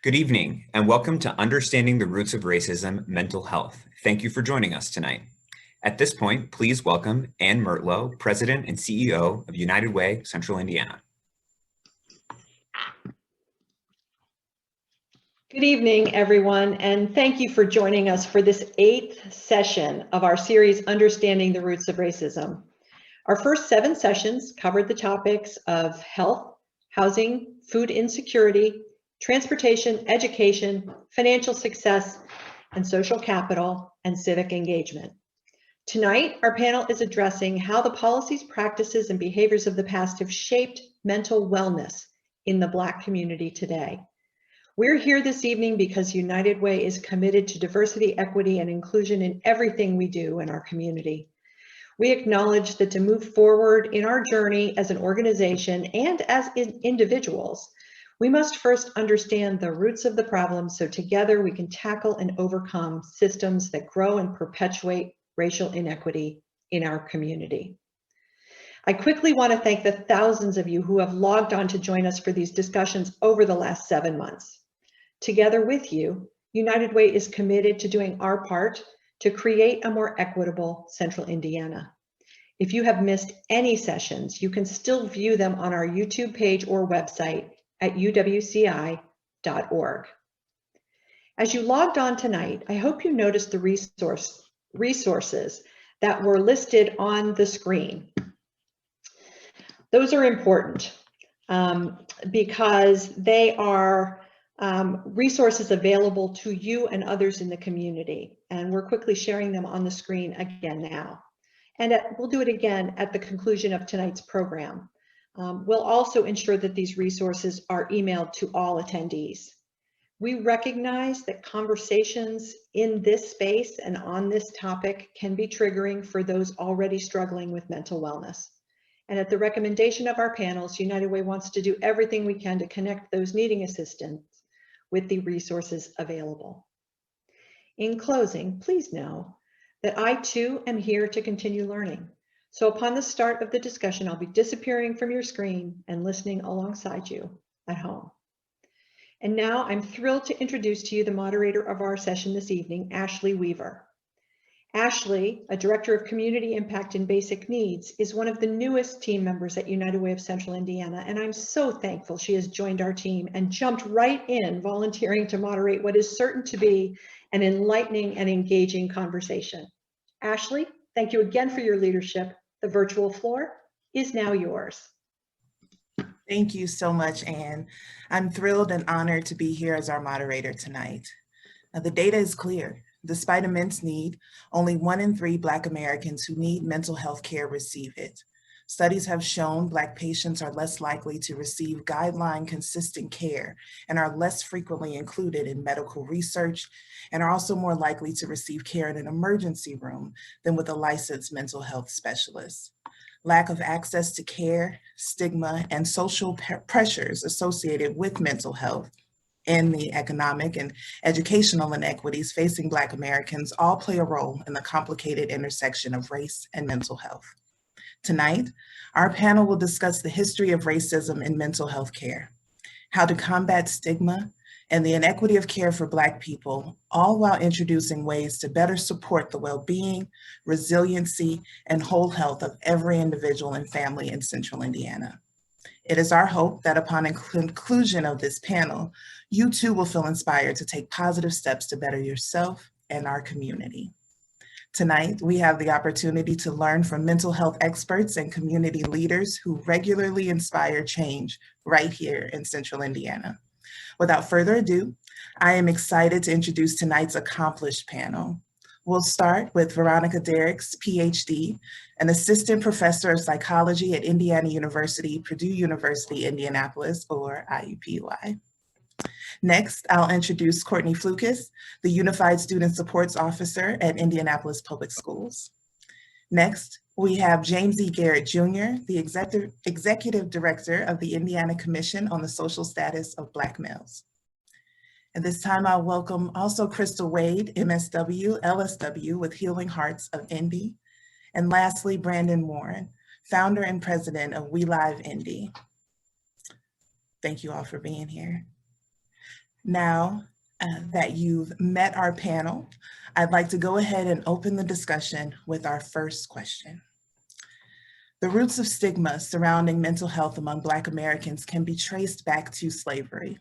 Good evening, and welcome to Understanding the Roots of Racism, Mental Health. Thank you for joining us tonight. At this point, please welcome Ann Mertlow, President and CEO of United Way, Central Indiana. Good evening, everyone, and thank you for joining us for this 8th session of our series, Understanding the Roots of Racism. Our first 7 sessions covered the topics of health, housing, food insecurity, transportation, education, financial success, and social capital and civic engagement. Tonight, our panel is addressing how the policies, practices, and behaviors of the past have shaped mental wellness in the Black community today. We're here this evening because United Way is committed to diversity, equity, and inclusion in everything we do in our community. We acknowledge that to move forward in our journey as an organization and as individuals, we must first understand the roots of the problem so together we can tackle and overcome systems that grow and perpetuate racial inequity in our community. I quickly want to thank the thousands of you who have logged on to join us for these discussions over the last 7 months. Together with you, United Way is committed to doing our part to create a more equitable Central Indiana. If you have missed any sessions, you can still view them on our YouTube page or website at uwci.org. As you logged on tonight, I hope you noticed the resources that were listed on the screen. Those are important because they are resources available to you and others in the community. And we're quickly sharing them on the screen again now. And we'll do it again at the conclusion of tonight's program. We'll also ensure that these resources are emailed to all attendees. We recognize that conversations in this space and on this topic can be triggering for those already struggling with mental wellness. And at the recommendation of our panels, United Way wants to do everything we can to connect those needing assistance with the resources available. In closing, please know that I too am here to continue learning. So upon the start of the discussion, I'll be disappearing from your screen and listening alongside you at home. And now I'm thrilled to introduce to you the moderator of our session this evening, Ashley Weaver. Ashley, a Director of Community Impact and Basic Needs, is one of the newest team members at United Way of Central Indiana, and I'm so thankful she has joined our team and jumped right in, volunteering to moderate what is certain to be an enlightening and engaging conversation. Ashley, thank you again for your leadership. The virtual floor is now yours. Thank you so much, Anne. I'm thrilled and honored to be here as our moderator tonight. Now, the data is clear. Despite immense need, only 1 in 3 Black Americans who need mental health care receive it. Studies have shown Black patients are less likely to receive guideline-consistent care and are less frequently included in medical research and are also more likely to receive care in an emergency room than with a licensed mental health specialist. Lack of access to care, stigma, and social pressures associated with mental health and the economic and educational inequities facing Black Americans all play a role in the complicated intersection of race and mental health. Tonight, our panel will discuss the history of racism in mental health care, how to combat stigma, and the inequity of care for Black people, all while introducing ways to better support the well-being, resiliency, and whole health of every individual and family in Central Indiana. It is our hope that upon conclusion of this panel, you too will feel inspired to take positive steps to better yourself and our community. Tonight, we have the opportunity to learn from mental health experts and community leaders who regularly inspire change right here in Central Indiana. Without further ado, I am excited to introduce tonight's accomplished panel. We'll start with Veronica Derricks, PhD, an assistant professor of psychology at Indiana University, Purdue University, Indianapolis, or IUPUI. Next, I'll introduce Courtney Flukas, the Unified Student Supports Officer at Indianapolis Public Schools. Next, we have James E. Garrett Jr., the Executive Director of the Indiana Commission on the Social Status of Black Males. At this time, I'll welcome also Crystal Wade, MSW, LSW with Healing Hearts of Indy. And lastly, Brandon Warren, founder and president of We Live Indy. Thank you all for being here. Now that you've met our panel, I'd like to go ahead and open the discussion with our first question. The roots of stigma surrounding mental health among Black Americans can be traced back to slavery.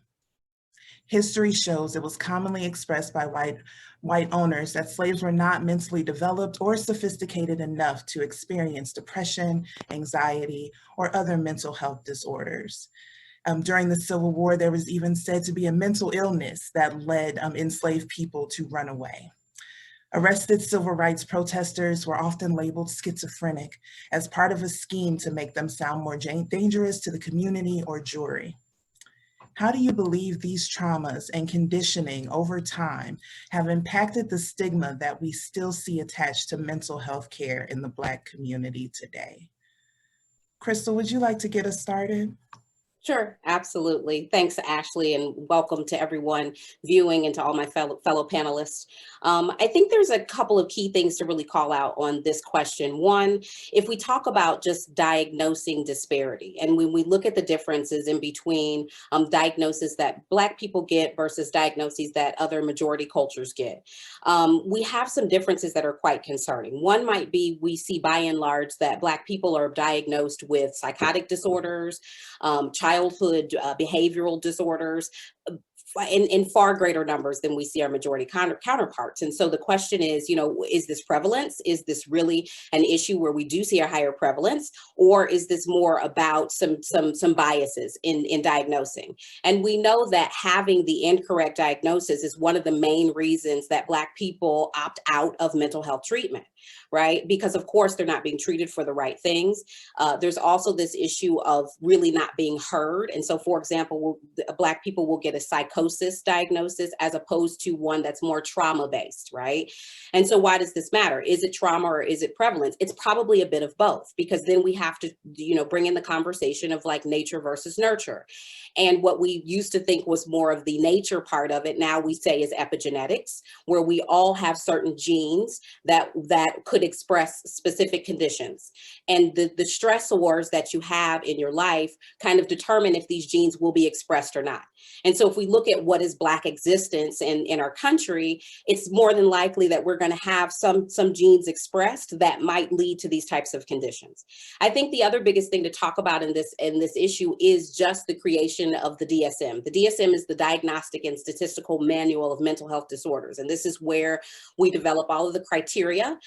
History shows it was commonly expressed by white owners that slaves were not mentally developed or sophisticated enough to experience depression, anxiety, or other mental health disorders. During the Civil War, there was even said to be a mental illness that led enslaved people to run away. Arrested civil rights protesters were often labeled schizophrenic as part of a scheme to make them sound more dangerous to the community or jury. How do you believe these traumas and conditioning over time have impacted the stigma that we still see attached to mental health care in the Black community today? Crystal, would you like to get us started? Sure, absolutely. Thanks, Ashley, and welcome to everyone viewing and to all my fellow panelists. I think there's a couple of key things to really call out on this question. One, if we talk about just diagnosing disparity, and when we look at the differences in between diagnoses that Black people get versus diagnoses that other majority cultures get, we have some differences that are quite concerning. One might be we see by and large that Black people are diagnosed with psychotic disorders, childhood behavioral disorders, in far greater numbers than we see our majority counterparts. And so the question is, is this prevalence? Is this really an issue where we do see a higher prevalence? Or is this more about some biases in diagnosing? And we know that having the incorrect diagnosis is one of the main reasons that Black people opt out of mental health treatment, right? Because of course they're not being treated for the right things. There's also this issue of really not being heard. And so, for example, Black people will get a psychosis diagnosis as opposed to one that's more trauma-based, right? And so why does this matter? Is it trauma or is it prevalence? It's probably a bit of both, because then we have to, bring in the conversation of like nature versus nurture. And what we used to think was more of the nature part of it, now we say is epigenetics, where we all have certain genes that could express specific conditions. And the stressors that you have in your life kind of determine if these genes will be expressed or not. And so if we look at what is Black existence in our country, it's more than likely that we're going to have some genes expressed that might lead to these types of conditions. I think the other biggest thing to talk about in this issue is just the creation of the DSM. The DSM is the Diagnostic and Statistical Manual of Mental Health Disorders. And this is where we develop all of the criteria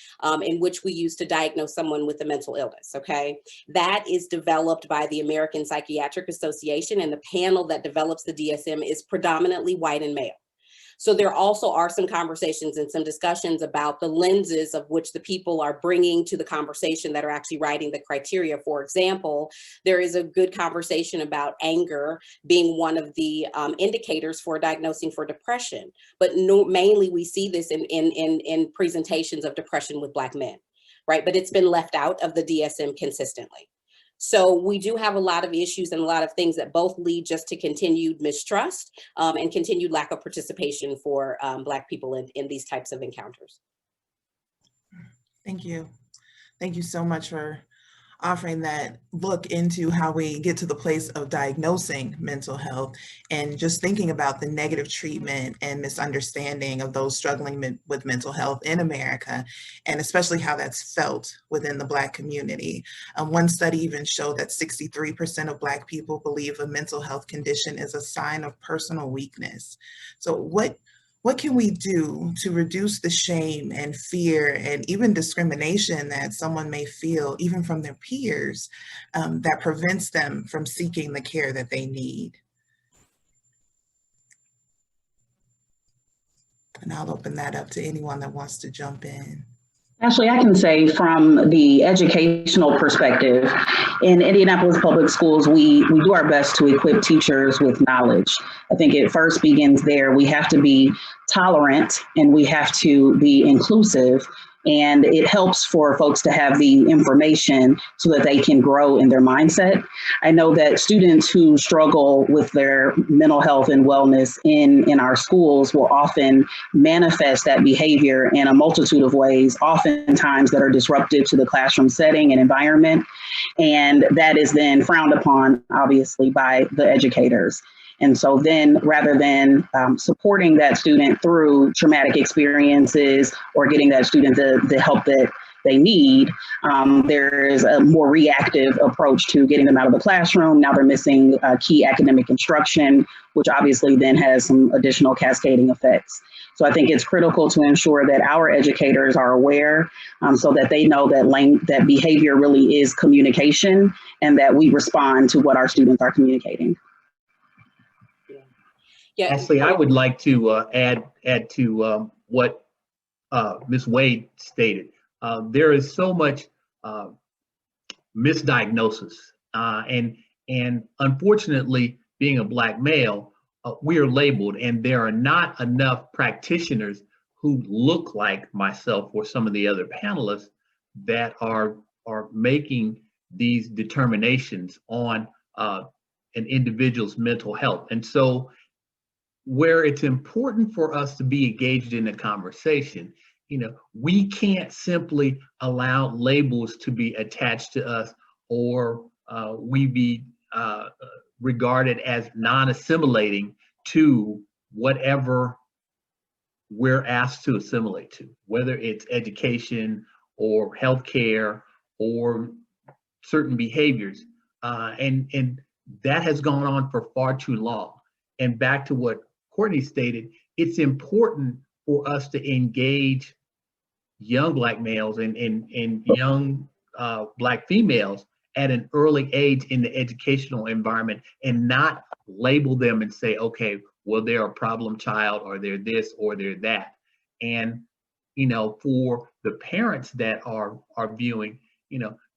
in which we use to diagnose someone with a mental illness, okay? That is developed by the American Psychiatric Association, and the panel that develops the DSM is predominantly white and male. So there also are some conversations and some discussions about the lenses of which the people are bringing to the conversation that are actually writing the criteria. For example, there is a good conversation about anger being one of the indicators for diagnosing for depression, but mainly we see this in presentations of depression with Black men, right? But it's been left out of the DSM consistently. So we do have a lot of issues and a lot of things that both lead just to continued mistrust and continued lack of participation for Black people in these types of encounters. Thank you. Thank you so much for offering that look into how we get to the place of diagnosing mental health and just thinking about the negative treatment and misunderstanding of those struggling with mental health in America, and especially how that's felt within the Black community. One study even showed that 63% of Black people believe a mental health condition is a sign of personal weakness. So what can we do to reduce the shame and fear and even discrimination that someone may feel, even from their peers, that prevents them from seeking the care that they need? And I'll open that up to anyone that wants to jump in. Ashley, I can say from the educational perspective, in Indianapolis Public Schools, we do our best to equip teachers with knowledge. I think it first begins there. We have to be tolerant and we have to be inclusive. And it helps for folks to have the information so that they can grow in their mindset. I know that students who struggle with their mental health and wellness in our schools will often manifest that behavior in a multitude of ways, oftentimes that are disruptive to the classroom setting and environment. And that is then frowned upon, obviously, by the educators. And so then rather than supporting that student through traumatic experiences or getting that student the help that they need, there's a more reactive approach to getting them out of the classroom. Now they're missing key academic instruction, which obviously then has some additional cascading effects. So I think it's critical to ensure that our educators are aware so that they know that that behavior really is communication and that we respond to what our students are communicating. Yeah. Ashley, I would like to add to what Ms. Wade stated. There is so much misdiagnosis, and unfortunately, being a Black male, we are labeled, and there are not enough practitioners who look like myself or some of the other panelists that are making these determinations on an individual's mental health. And so, where it's important for us to be engaged in the conversation, we can't simply allow labels to be attached to us, or we be regarded as non-assimilating to whatever we're asked to assimilate to, whether it's education or healthcare or certain behaviors. And that has gone on for far too long. And back to what Courtney stated, it's important for us to engage young Black males and young Black females at an early age in the educational environment and not label them and say, okay, well, they're a problem child, or they're this, or they're that. And, for the parents that are viewing,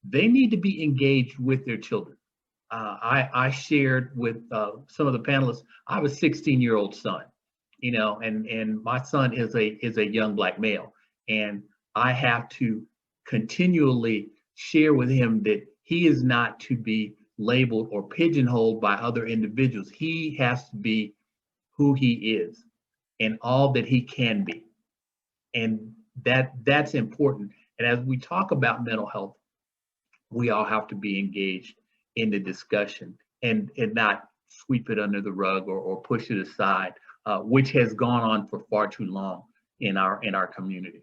they need to be engaged with their children. I shared with some of the panelists, I have a 16-year-old son, and my son is a young Black male. And I have to continually share with him that he is not to be labeled or pigeonholed by other individuals. He has to be who he is and all that he can be. And that's important. And as we talk about mental health, we all have to be engaged in the discussion and not sweep it under the rug or push it aside, which has gone on for far too long in our community.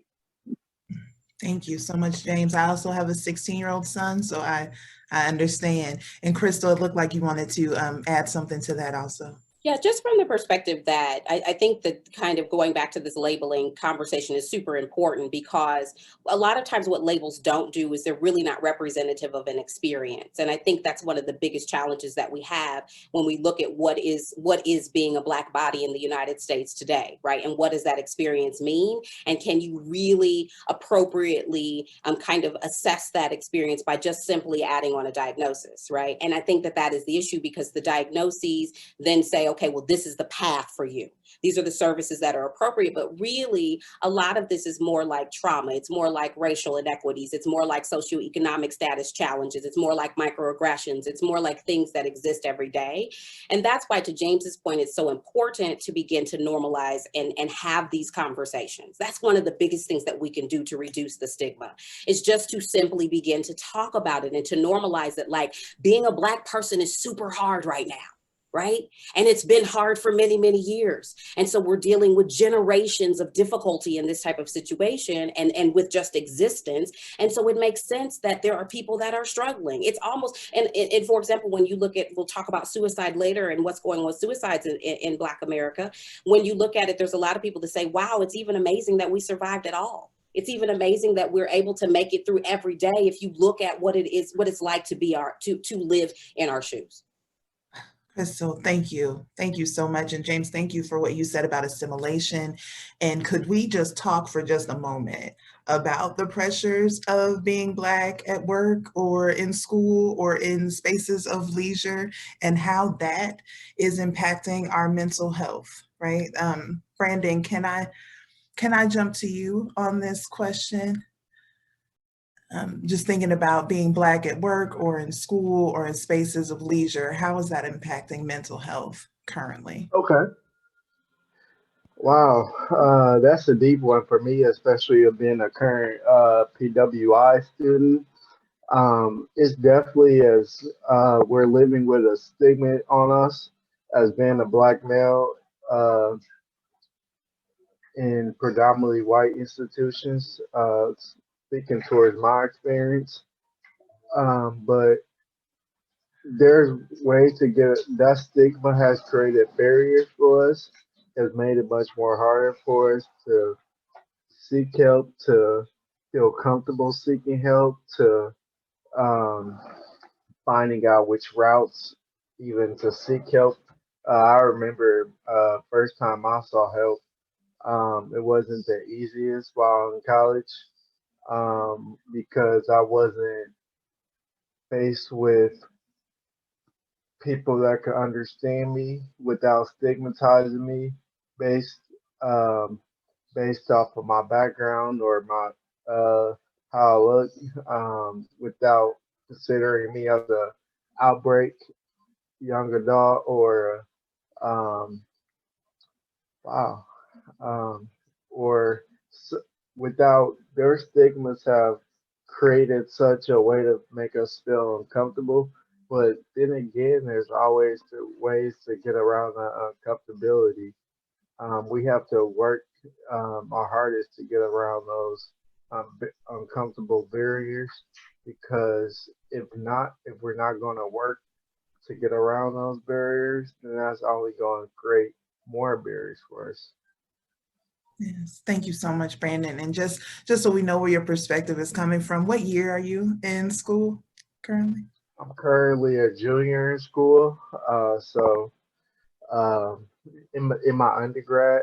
Thank you so much, James. I also have a 16-year-old son, so I understand. And Crystal, it looked like you wanted to add something to that also. Yeah, just from the perspective that I think that kind of going back to this labeling conversation is super important, because a lot of times what labels don't do is they're really not representative of an experience. And I think that's one of the biggest challenges that we have when we look at what is being a Black body in the United States today, right? And what does that experience mean? And can you really appropriately kind of assess that experience by just simply adding on a diagnosis, right? And I think that is the issue, because the diagnoses then say, okay, well, this is the path for you. These are the services that are appropriate, but really a lot of this is more like trauma. It's more like racial inequities. It's more like socioeconomic status challenges. It's more like microaggressions. It's more like things that exist every day. And that's why, to James's point, it's so important to begin to normalize and have these conversations. That's one of the biggest things that we can do to reduce the stigma, is just to simply begin to talk about it and to normalize it. Like, being a Black person is super hard right now. Right? And it's been hard for many, many years. And so we're dealing with generations of difficulty in this type of situation and with just existence. And so it makes sense that there are people that are struggling. It's almost, and for example, when you look at, we'll talk about suicide later and what's going on with suicides in Black America. When you look at it, there's a lot of people that say, wow, it's even amazing that we survived at all. It's even amazing that we're able to make it through every day if you look at what it is, what it's like to be to live in our shoes. Crystal, thank you. Thank you so much. And James, thank you for what you said about assimilation. And could we just talk for just a moment about the pressures of being Black at work or in school or in spaces of leisure, and how that is impacting our mental health, right? Brandon, can I jump to you on this question? Just thinking about being Black at work or in school or in spaces of leisure, how is that impacting mental health currently? Okay. Wow, that's a deep one for me, especially being a current PWI student. It's definitely, as we're living with a stigma on us, as being a black male in predominantly white institutions, speaking towards my experience. But there's ways to get that stigma has created barriers for us, has made it much more harder for us to seek help, to feel comfortable seeking help, to um, finding out which routes even to seek help. I remember first time I saw help, it wasn't the easiest while in college because I wasn't faced with people that could understand me without stigmatizing me based um, based off of my background or my how I look, without considering me as a outbreak young adult or um, wow um, or without their stigmas have created such a way to make us feel uncomfortable. But then again, there's always ways to get around that uncomfortability. We have to work our hardest to get around those uncomfortable barriers because if we're not going to work to get around those barriers, then that's only going to create more barriers for us. Yes, thank you so much, Brandon. And just so we know where your perspective is coming from, what year are you in school currently? I'm currently a junior in school, so um, in my undergrad.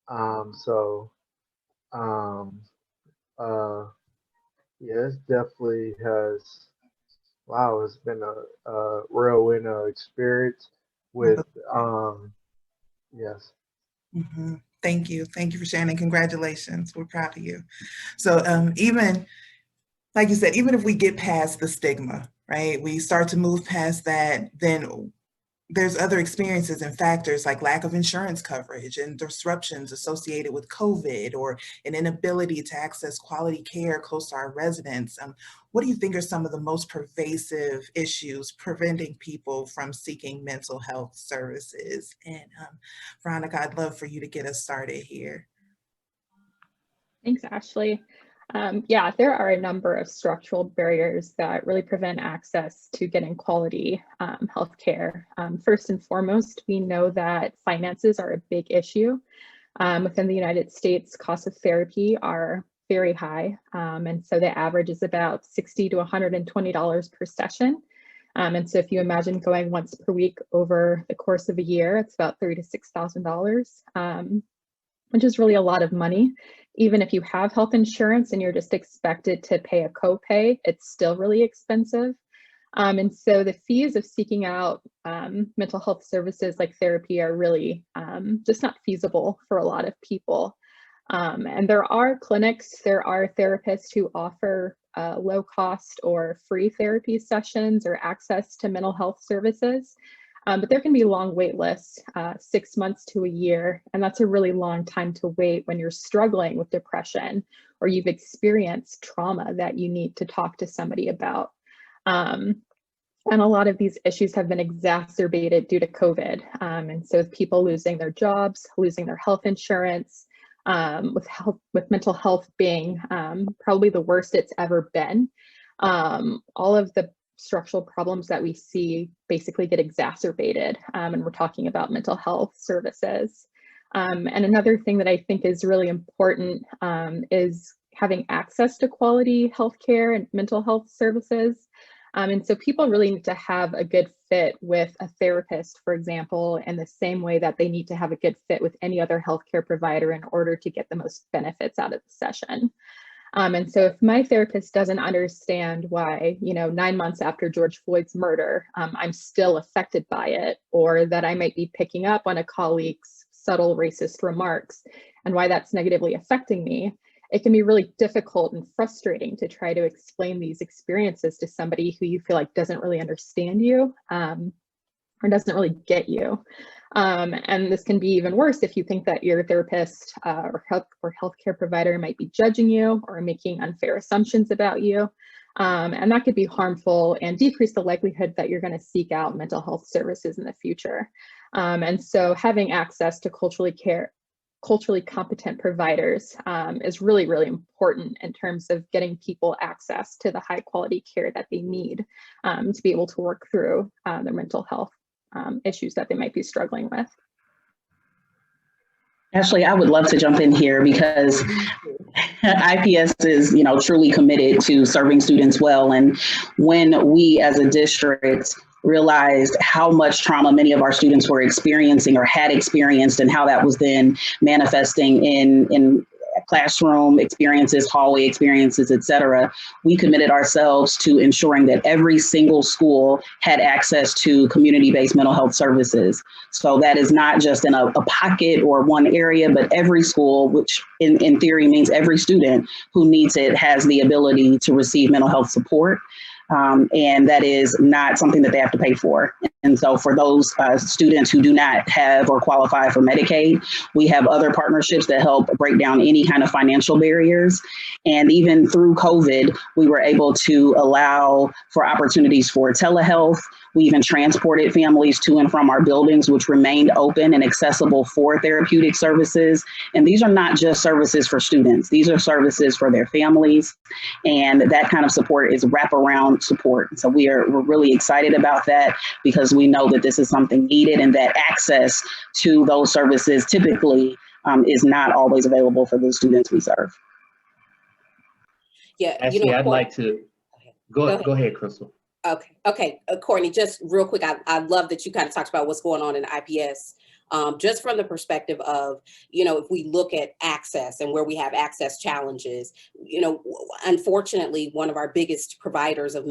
So um, uh, yeah, it definitely has. Wow, it's been a whirlwind experience with yes. Mm-hmm. Thank you for sharing. Congratulations, we're proud of you. So even like you said, even if we get past the stigma, right, we start to move past that, then there's other experiences and factors like lack of insurance coverage and disruptions associated with COVID or an inability to access quality care close to our residents. What do you think are some of the most pervasive issues preventing people from seeking mental health services? And Veronica, I'd love for you to get us started here. Thanks, Ashley. Yeah, there are a number of structural barriers that really prevent access to getting quality healthcare. First and foremost, we know that finances are a big issue. Within the United States, costs of therapy are very high. And so the average is about $60 to $120 per session. And so if you imagine going once per week over the course of a year, it's about $3,000 to $6,000, which is really a lot of money. Even if you have health insurance and you're just expected to pay a copay, it's still really expensive. And so the fees of seeking out mental health services like therapy are really just not feasible for a lot of people. And there are clinics, there are therapists who offer low cost or free therapy sessions or access to mental health services. But there can be long wait lists, 6 months to a year, and that's a really long time to wait when you're struggling with depression or you've experienced trauma that you need to talk to somebody about. And a lot of these issues have been exacerbated due to COVID. And so people losing their jobs, losing their health insurance, with mental health being probably the worst it's ever been. All of the structural problems that we see basically get exacerbated, and we're talking about mental health services. And another thing that I think is really important is having access to quality healthcare and mental health services. And so people really need to have a good fit with a therapist, for example, in the same way that they need to have a good fit with any other healthcare provider in order to get the most benefits out of the session. And so if my therapist doesn't understand why, 9 months after George Floyd's murder, I'm still affected by it, or that I might be picking up on a colleague's subtle racist remarks and why that's negatively affecting me, it can be really difficult and frustrating to try to explain these experiences to somebody who you feel like doesn't really understand you or doesn't really get you. And this can be even worse if you think that your therapist or healthcare provider might be judging you or making unfair assumptions about you. And that could be harmful and decrease the likelihood that you're going to seek out mental health services in the future. And so having access to culturally competent providers is really, really important in terms of getting people access to the high quality care that they need to be able to work through their mental health issues that they might be struggling with. Ashley, I would love to jump in here because IPS is, truly committed to serving students well. And when we as a district realized how much trauma many of our students were experiencing or had experienced and how that was then manifesting in classroom experiences, hallway experiences, et cetera, we committed ourselves to ensuring that every single school had access to community-based mental health services. So that is not just in a pocket or one area, but every school, which in theory means every student who needs it has the ability to receive mental health support. And that is not something that they have to pay for. And so for those students who do not have or qualify for Medicaid, we have other partnerships that help break down any kind of financial barriers. And even through COVID, we were able to allow for opportunities for telehealth. We even transported families to and from our buildings, which remained open and accessible for therapeutic services. And these are not just services for students. These are services for their families. And that kind of support is wraparound support. So we're really excited about that because we know that this is something needed and that access to those services typically is not always available for the students we serve. Yeah, Actually, I'd like to go ahead, Crystal. Okay. Courtney, just real quick, I love that you kind of talked about what's going on in IPS. Just from the perspective of, if we look at access and where we have access challenges, unfortunately, one of our biggest providers of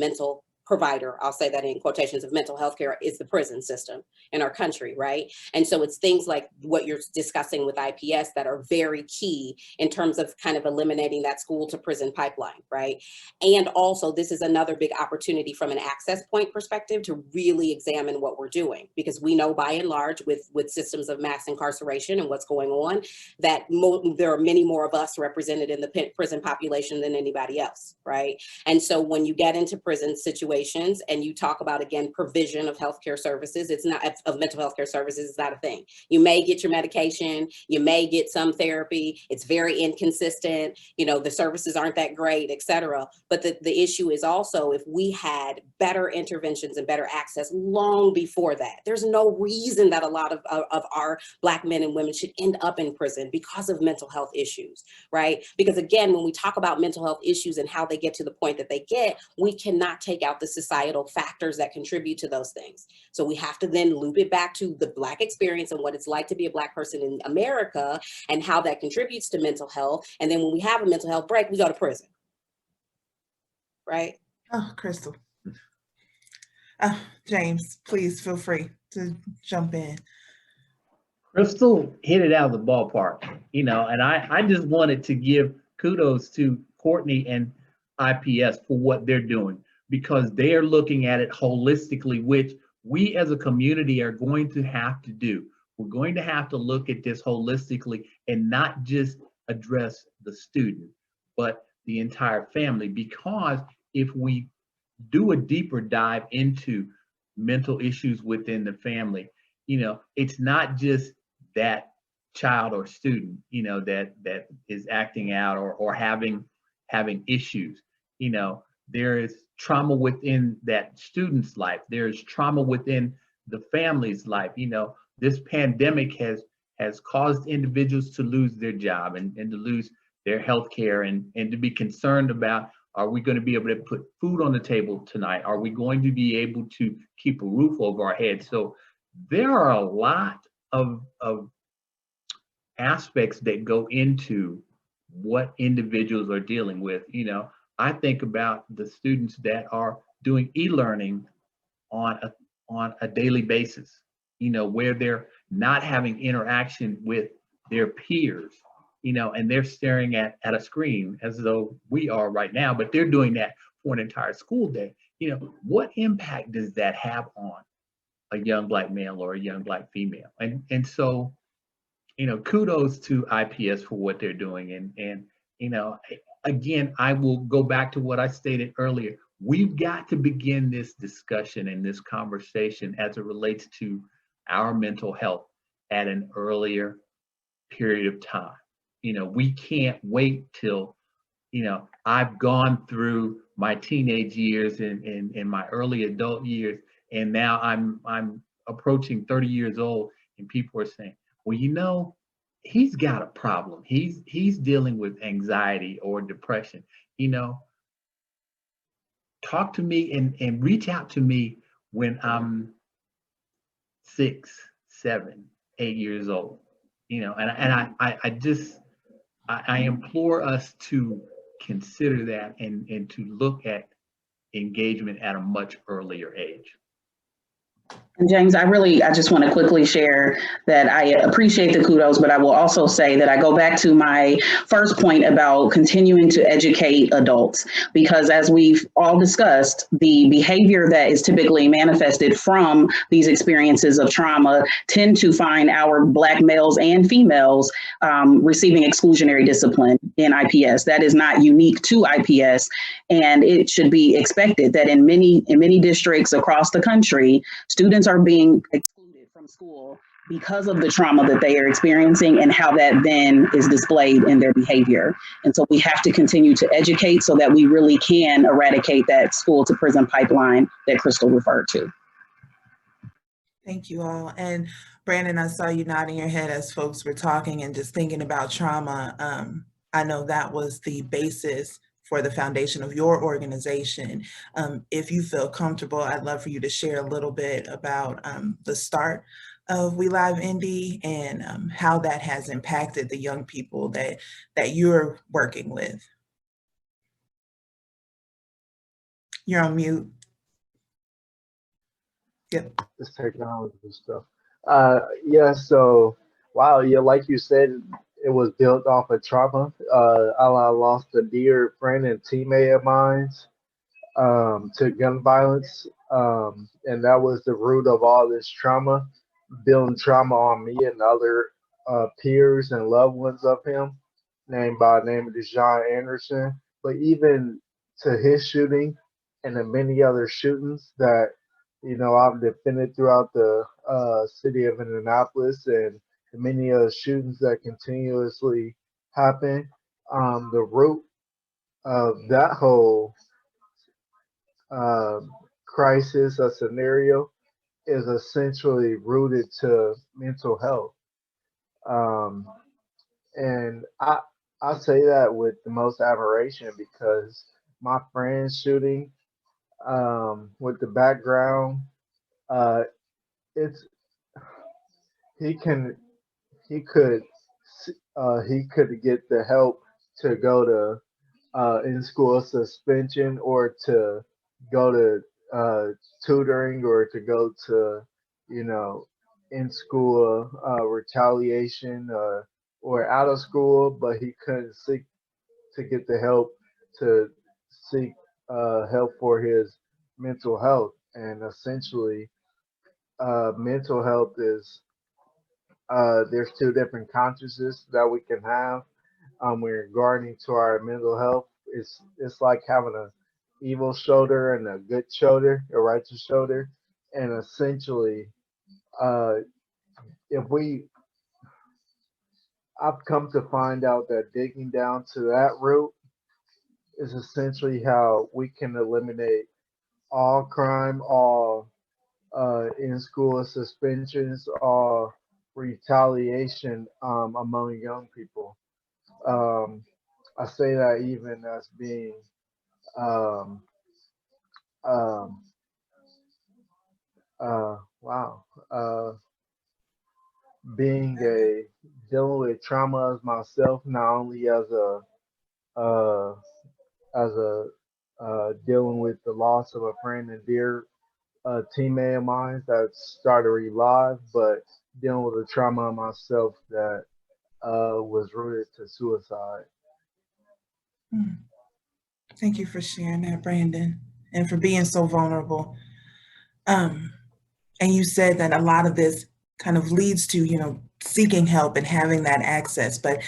I'll say that in quotations, of mental health care is the prison system in our country, right? And so it's things like what you're discussing with IPS that are very key in terms of kind of eliminating that school to prison pipeline, right? And also this is another big opportunity from an access point perspective to really examine what we're doing, because we know by and large with systems of mass incarceration and what's going on, that there are many more of us represented in the prison population than anybody else, right? And so when you get into prison situations, and you talk about, again, provision of healthcare services, it's not of mental health care services, it's not a thing. You may get your medication, you may get some therapy, it's very inconsistent, the services aren't that great, et cetera. But the issue is also, if we had better interventions and better access long before that, there's no reason that a lot of our Black men and women should end up in prison because of mental health issues, right? Because again, when we talk about mental health issues and how they get to the point that they get, we cannot take out the societal factors that contribute to those things. So we have to then loop it back to the Black experience and what it's like to be a Black person in America and how that contributes to mental health. And then when we have a mental health break, we go to prison, right? Oh, Crystal. James, please feel free to jump in. Crystal hit it out of the ballpark, and I just wanted to give kudos to Courtney and IPS for what they're doing, because they are looking at it holistically, which we as a community are going to have to do. We're going to have to look at this holistically and not just address the student, but the entire family. Because if we do a deeper dive into mental issues within the family, it's not just that child or student, that is acting out or having issues. There is trauma within that student's life. There's trauma within the family's life. This pandemic has caused individuals to lose their job and to lose their health care and to be concerned about, are we going to be able to put food on the table tonight? Are we going to be able to keep a roof over our heads? So there are a lot of aspects that go into what individuals are dealing with. I think about the students that are doing e-learning on a daily basis, where they're not having interaction with their peers, and they're staring at a screen as though we are right now, but they're doing that for an entire school day. What impact does that have on a young Black male or a young Black female? And so, kudos to IPS for what they're doing. And again, I will go back to what I stated earlier. We've got to begin this discussion and this conversation as it relates to our mental health at an earlier period of time. We can't wait till, I've gone through my teenage years and my early adult years, and now I'm approaching 30 years old, and people are saying, well, he's got a problem. He's dealing with anxiety or depression. Talk to me and reach out to me when I'm 6, 7, 8 years old. And I implore us to consider that and to look at engagement at a much earlier age. And James, I just want to quickly share that I appreciate the kudos, but I will also say that I go back to my first point about continuing to educate adults, because as we've all discussed, the behavior that is typically manifested from these experiences of trauma tend to find our Black males and females receiving exclusionary discipline in IPS. That is not unique to IPS, and it should be expected that in many districts across the country, students are being excluded from school because of the trauma that they are experiencing and how that then is displayed in their behavior. And so we have to continue to educate so that we really can eradicate that school to prison pipeline that Crystal referred to. Thank you all. And Brandon, I saw you nodding your head as folks were talking and just thinking about trauma. I know that was the basis for the foundation of your organization. If you feel comfortable, I'd love for you to share a little bit about the start of We Live Indy and how that has impacted the young people that you're working with. You're on mute. Yep. This technology stuff. Yeah, so, wow, yeah, like you said, it was built off of trauma. I lost a dear friend and teammate of mine to gun violence, and that was the root of all this trauma, building trauma on me and other peers and loved ones of him, named by the name of Deshaun Anderson. But even to his shooting and the many other shootings that I've defended throughout the city of Indianapolis, and the many other shootings that continuously happen, the root of that whole crisis or scenario is essentially rooted to mental health. And I say that with the most admiration, because my friend's shooting, with the background, he could get the help to go to in school suspension, or to go to tutoring, or to go to in school retaliation, or out of school, but he couldn't seek to get the help to seek help for his mental health. And essentially, mental health is there's two different consciousnesses that we can have regarding to our mental health. It's like having a evil shoulder and a good shoulder, a righteous shoulder. And essentially, I've come to find out that digging down to that root is essentially how we can eliminate all crime, all in-school suspensions, all retaliation among young people. I say that even as being dealing with trauma as myself, not only as dealing with the loss of a friend and dear teammate of mine that started Relive, but dealing with the trauma of myself that was rooted to suicide. Thank you for sharing that, Brandon, and for being so vulnerable. And you said that a lot of this kind of leads to, seeking help and having that access. But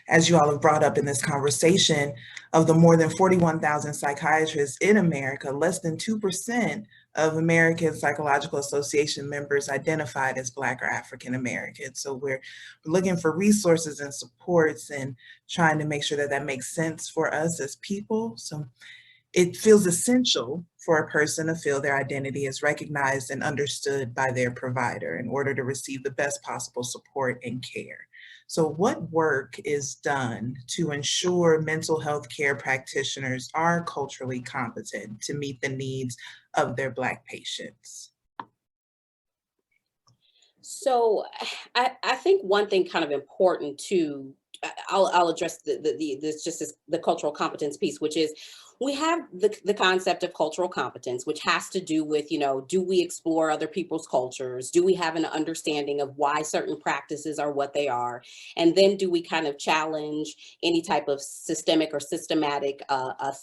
as you all have brought up in this conversation, of the more than 41,000 psychiatrists in America, less than 2% of American Psychological Association members identified as Black or African American. So we're looking for resources and supports and trying to make sure that that makes sense for us as people. So it feels essential for a person to feel their identity is recognized and understood by their provider in order to receive the best possible support and care. So what work is done to ensure mental health care practitioners are culturally competent to meet the needs of their Black patients? So I think one thing kind of important to, I'll address the cultural competence piece, which is we have the concept of cultural competence, which has to do with, do we explore other people's cultures? Do we have an understanding of why certain practices are what they are? And then do we kind of challenge any type of systemic or systematic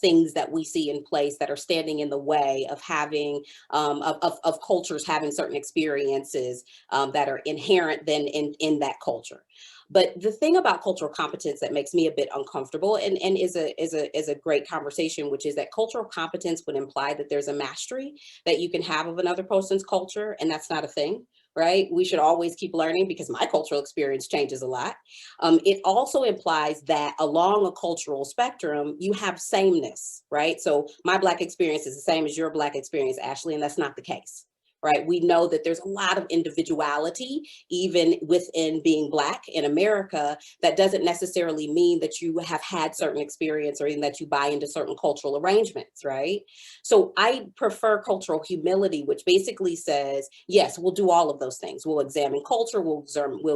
things that we see in place that are standing in the way of having, of cultures having certain experiences that are inherent then in that culture. But the thing about cultural competence that makes me a bit uncomfortable and is a great conversation, which is that cultural competence would imply that there's a mastery that you can have of another person's culture, and that's not a thing, right? We should always keep learning because my cultural experience changes a lot. It also implies that along a cultural spectrum, you have sameness, right? So my Black experience is the same as your Black experience, Ashley, and that's not the case. Right? We know that there's a lot of individuality, even within being Black in America. That doesn't necessarily mean that you have had certain experience or even that you buy into certain cultural arrangements, right? So I prefer cultural humility, which basically says, yes, we'll do all of those things. We'll examine culture, we'll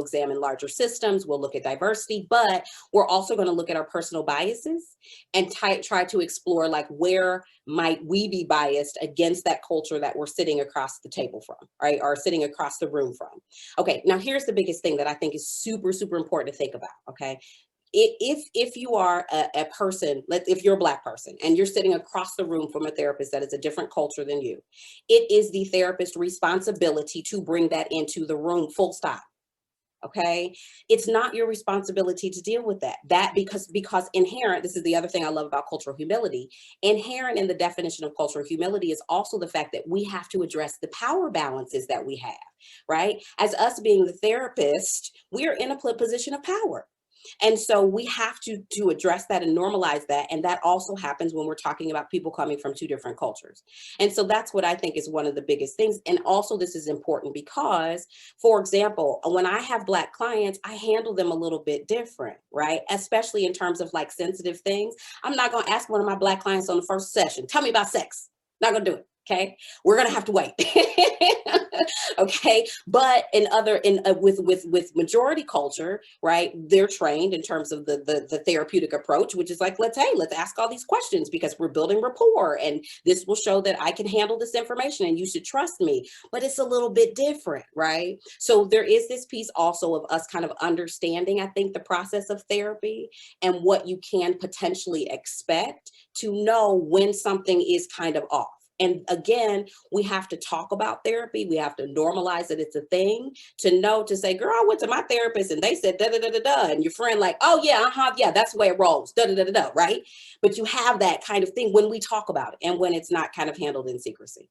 examine larger systems, we'll look at diversity, but we're also going to look at our personal biases and try to explore like where might we be biased against that culture that we're sitting across the table from, right? Or sitting across the room from. Okay, now here's the biggest thing that I think is super, super important to think about, okay? If you are a person, if you're a Black person and you're sitting across the room from a therapist that is a different culture than you, it is the therapist's responsibility to bring that into the room, full stop. Okay, it's not your responsibility to deal with that because inherent, this is the other thing I love about cultural humility, inherent in the definition of cultural humility is also the fact that we have to address the power balances that we have, right? As us being the therapist, we are in a position of power. And so we have to address that and normalize that. And that also happens when we're talking about people coming from two different cultures. And so that's what I think is one of the biggest things. And also this is important because, for example, when I have Black clients, I handle them a little bit different, right? Especially in terms of like sensitive things. I'm not going to ask one of my Black clients on the first session, tell me about sex. Not going to do it. Okay, we're gonna have to wait. Okay, but with majority culture, right? They're trained in terms of the therapeutic approach, which is like let's ask all these questions because we're building rapport, and this will show that I can handle this information, and you should trust me. But it's a little bit different, right? So there is this piece also of us kind of understanding, I think, the process of therapy and what you can potentially expect to know when something is kind of off. And again, we have to talk about therapy. We have to normalize that it's a thing to know, to say, girl, I went to my therapist and they said, da, da, da, da, da. And your friend like, oh yeah, yeah, that's the way it rolls, da, da, da, da, da, right? But you have that kind of thing when we talk about it and when it's not kind of handled in secrecy.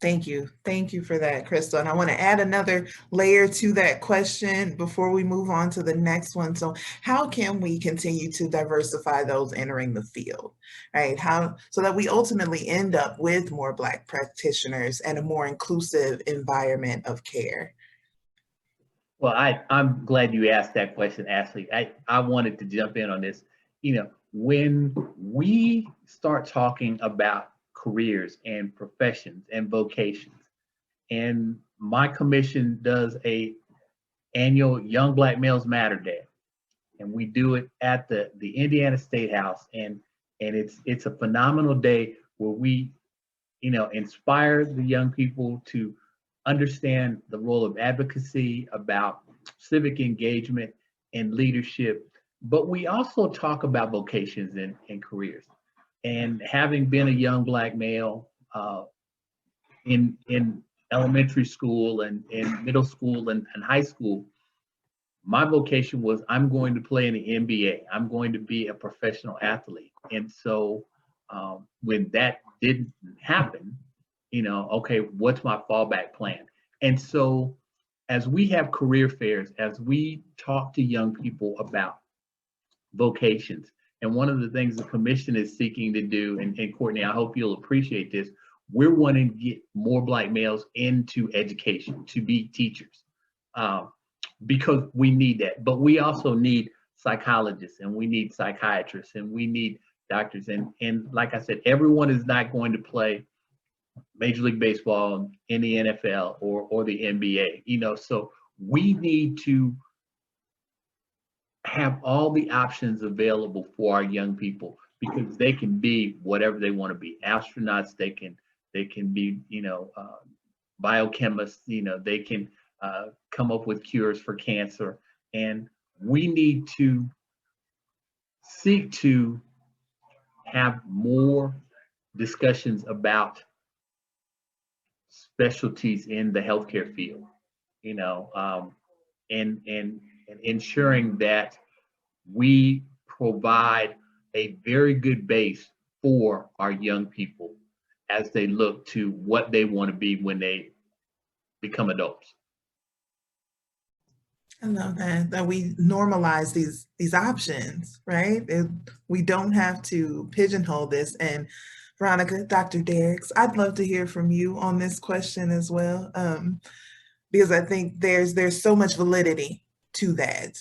Thank you. Thank you for that, Crystal. And I want to add another layer to that question before we move on to the next one. So how can we continue to diversify those entering the field, right? So that we ultimately end up with more Black practitioners and a more inclusive environment of care? Well, I'm glad you asked that question, Ashley. I wanted to jump in on this. When we start talking about careers and professions and vocations, and my commission does a annual Young Black Males Matter Day, and we do it at the Indiana State House, and it's a phenomenal day where we inspire the young people to understand the role of advocacy, about civic engagement and leadership, but we also talk about vocations and careers. And having been a young Black male in elementary school and middle school and high school, my vocation was I'm going to play in the NBA. I'm going to be a professional athlete. And so when that didn't happen, okay, what's my fallback plan? And so as we have career fairs, as we talk to young people about vocations, and one of the things the commission is seeking to do, and Courtney, I hope you'll appreciate this, we're wanting to get more Black males into education, to be teachers, because we need that. But we also need psychologists, and we need psychiatrists, and we need doctors. And like I said, everyone is not going to play Major League Baseball in the NFL or the NBA, so we need to have all the options available for our young people, because they can be whatever they want to be. Astronauts, they can be, biochemists, they can come up with cures for cancer. And we need to seek to have more discussions about specialties in the healthcare field, and ensuring that we provide a very good base for our young people as they look to what they want to be when they become adults. I love that we normalize these options, right? We don't have to pigeonhole this. And Veronica, Dr. Derricks, I'd love to hear from you on this question as well, because I think there's so much validity to that,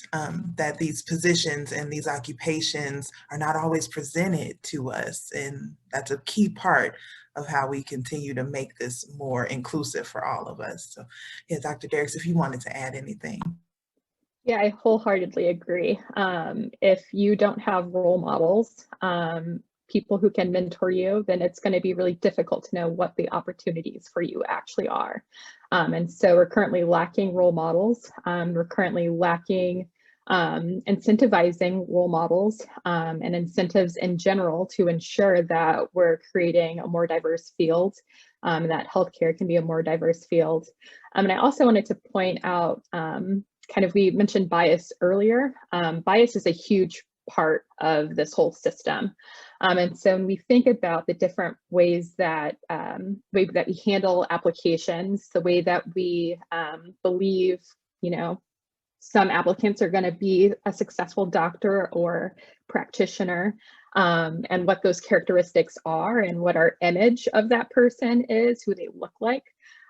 that these positions and these occupations are not always presented to us. And that's a key part of how we continue to make this more inclusive for all of us. So yeah, Dr. Derricks, if you wanted to add anything. Yeah, I wholeheartedly agree. If you don't have role models, people who can mentor you, then it's going to be really difficult to know what the opportunities for you actually are. And so we're currently lacking role models. We're currently lacking incentivizing role models and incentives in general to ensure that we're creating a more diverse field, and that healthcare can be a more diverse field. And I also wanted to point out, we mentioned bias earlier. Bias is a huge part of this whole system. And so when we think about the different ways that we handle applications, the way that we believe, some applicants are going to be a successful doctor or practitioner, and what those characteristics are and what our image of that person is, who they look like.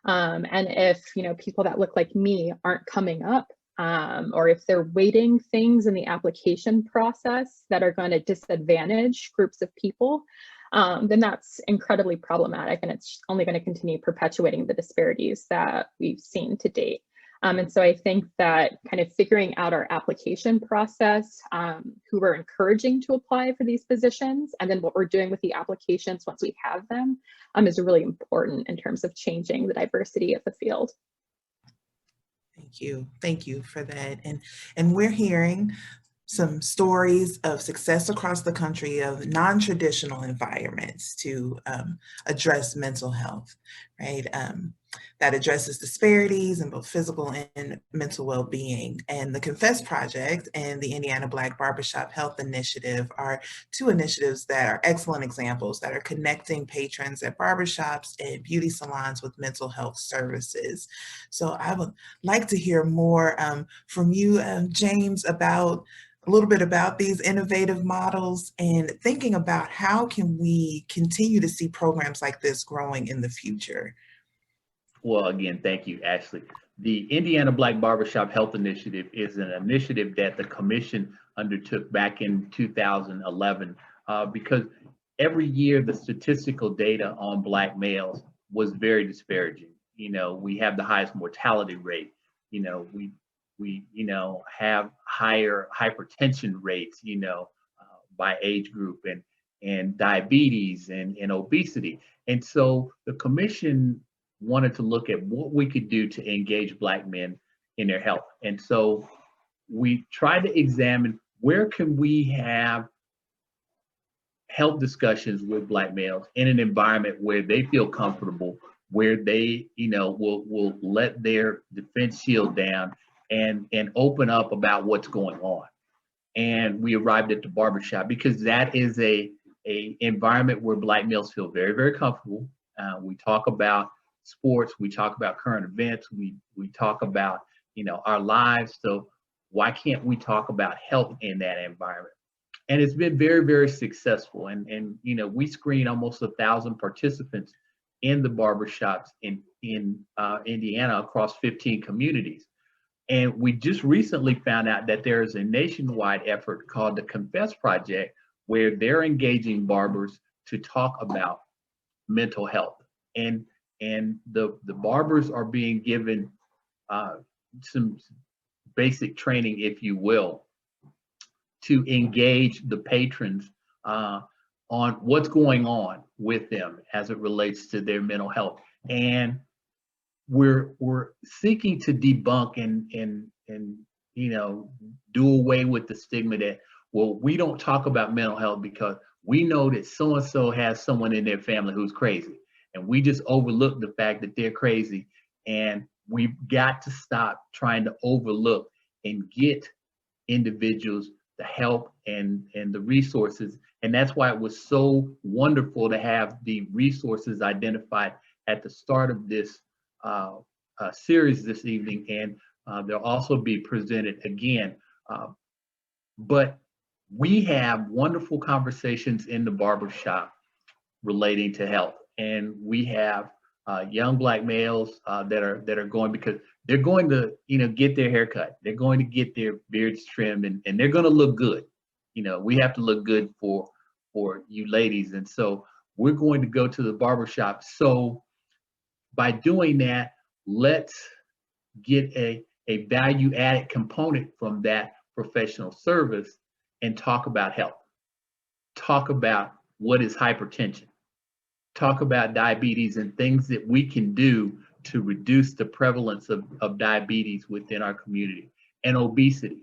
And if, people that look like me aren't coming up, or if they're weighting things in the application process that are going to disadvantage groups of people, then that's incredibly problematic, and it's only going to continue perpetuating the disparities that we've seen to date. And so I think that kind of figuring out our application process, who we're encouraging to apply for these positions, and then what we're doing with the applications once we have them, is really important in terms of changing the diversity of the field. Thank you for that. And we're hearing some stories of success across the country of non-traditional environments to address mental health, right? That addresses disparities in both physical and mental well-being. And the Confess Project and the Indiana Black Barbershop Health Initiative are two initiatives that are excellent examples that are connecting patrons at barbershops and beauty salons with mental health services. So I would like to hear more from you, James, about a little bit about these innovative models and thinking about how can we continue to see programs like this growing in the future. Well, again, thank you, Ashley. The Indiana Black Barbershop Health Initiative is an initiative that the commission undertook back in 2011 because every year the statistical data on Black males was very disparaging. We have the highest mortality rate. We have higher hypertension rates, by age group, and diabetes and obesity. And so the commission wanted to look at what we could do to engage Black men in their health. And so we tried to examine where can we have health discussions with Black males in an environment where they feel comfortable where they, will let their defense shield down and open up about what's going on. And we arrived at the barbershop because that is a environment where Black males feel very, very comfortable. We talk about sports, we talk about current events, we talk about, our lives. So why can't we talk about health in that environment? And it's been very, very successful. And we screen almost 1,000 participants in the barbershops in Indiana across 15 communities. And we just recently found out that there is a nationwide effort called the Confess Project, where they're engaging barbers to talk about mental health. And the barbers are being given some basic training, if you will, to engage the patrons on what's going on with them as it relates to their mental health. And we're seeking to debunk and do away with the stigma that, well, we don't talk about mental health because we know that so-and-so has someone in their family who's crazy, and we just overlook the fact that they're crazy. And we've got to stop trying to overlook and get individuals the help and the resources. And that's why it was so wonderful to have the resources identified at the start of this series this evening, and they'll also be presented again. But we have wonderful conversations in the barbershop relating to health, and we have young Black males that are going, because they're going to get their hair cut, they're going to get their beards trimmed, and they're going to look good. We have to look good for you ladies, and so we're going to go to the barbershop. So by doing that, let's get a value added component from that professional service and talk about health. Talk about what is hypertension. Talk about diabetes and things that we can do to reduce the prevalence of diabetes within our community, and obesity.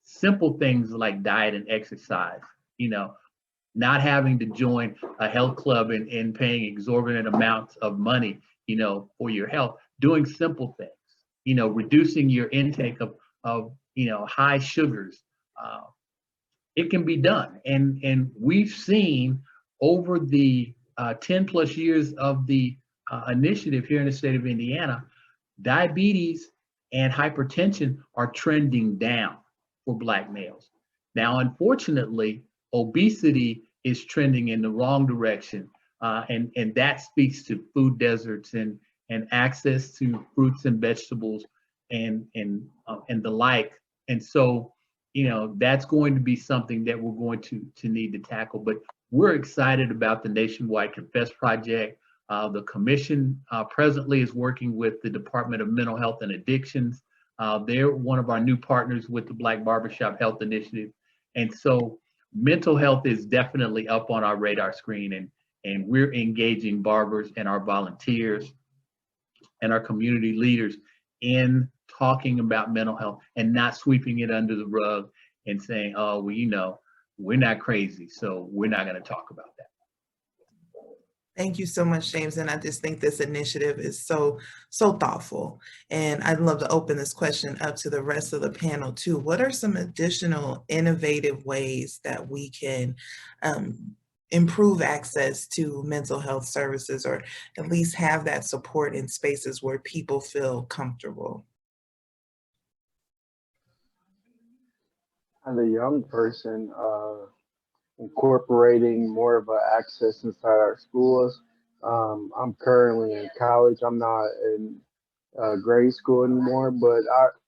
Simple things like diet and exercise, not having to join a health club and paying exorbitant amounts of money, for your health, doing simple things, reducing your intake of high sugars. It can be done. And we've seen over the 10 plus years of the initiative here in the state of Indiana, diabetes and hypertension are trending down for Black males. Now, unfortunately, obesity is trending in the wrong direction. And that speaks to food deserts and access to fruits and vegetables and the like. And so, that's going to be something that we're going to need to tackle. But we're excited about the nationwide Confess Project. The commission presently is working with the Department of Mental Health and Addictions. They're one of our new partners with the Black Barbershop Health Initiative. And so mental health is definitely up on our radar screen, and we're engaging barbers and our volunteers and our community leaders in talking about mental health and not sweeping it under the rug and saying, oh, well, we're not crazy, so we're not going to talk about that. Thank you so much, James. And I just think this initiative is so thoughtful. And I'd love to open this question up to the rest of the panel too. What are some additional innovative ways that we can improve access to mental health services, or at least have that support in spaces where people feel comfortable? As a young person, incorporating more of an access inside our schools. I'm currently in college. I'm not in grade school anymore, but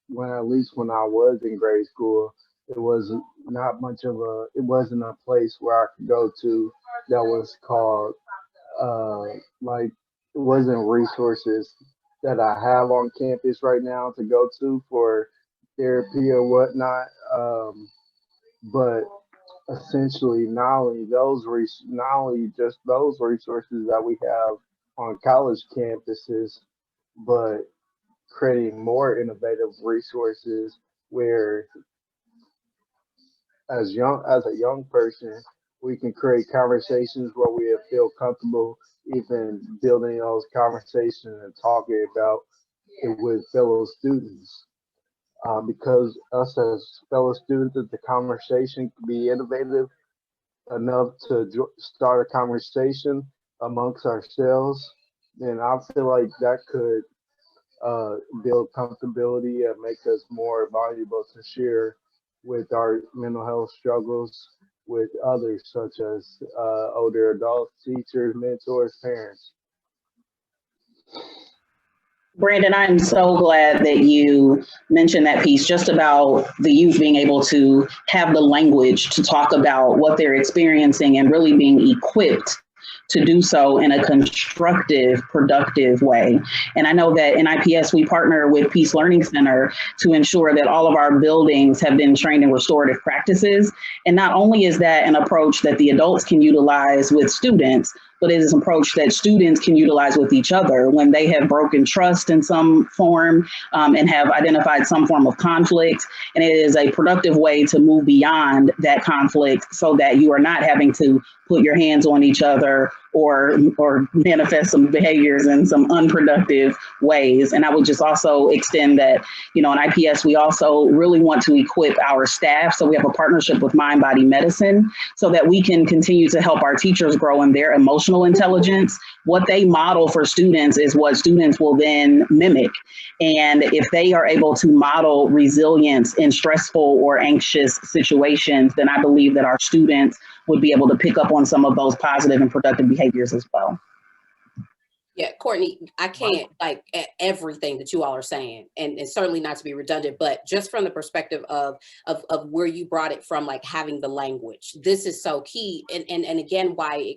when I was in grade school, it was not much of it wasn't a place where I could go to that was called, it wasn't resources that I have on campus right now to go to for therapy or whatnot. But essentially, not only just those resources that we have on college campuses, but creating more innovative resources where, as a young person, we can create conversations where we feel comfortable even building those conversations and talking about it with fellow students. Because us as fellow students, if the conversation can be innovative enough to start a conversation amongst ourselves, then I feel like that could build comfortability and make us more valuable to share with our mental health struggles with others, such as older adults, teachers, mentors, parents. Brandon, I'm so glad that you mentioned that piece just about the youth being able to have the language to talk about what they're experiencing and really being equipped to do so in a constructive, productive way. And I know that in IPS, we partner with Peace Learning Center to ensure that all of our buildings have been trained in restorative practices. And not only is that an approach that the adults can utilize with students, but it is an approach that students can utilize with each other when they have broken trust in some form and have identified some form of conflict. And it is a productive way to move beyond that conflict so that you are not having to put your hands on each other or manifest some behaviors in some unproductive ways. And I would just also extend that, you know, in IPS, we also really want to equip our staff. So we have a partnership with Mind Body Medicine so that we can continue to help our teachers grow in their emotional intelligence. What they model for students is what students will then mimic. And if they are able to model resilience in stressful or anxious situations, then I believe that our students would be able to pick up on some of those positive and productive behaviors as well. Yeah, Courtney, I can't like everything that you all are saying, and certainly not to be redundant, but just from the perspective of where you brought it from, like having the language, this is so key. And again, why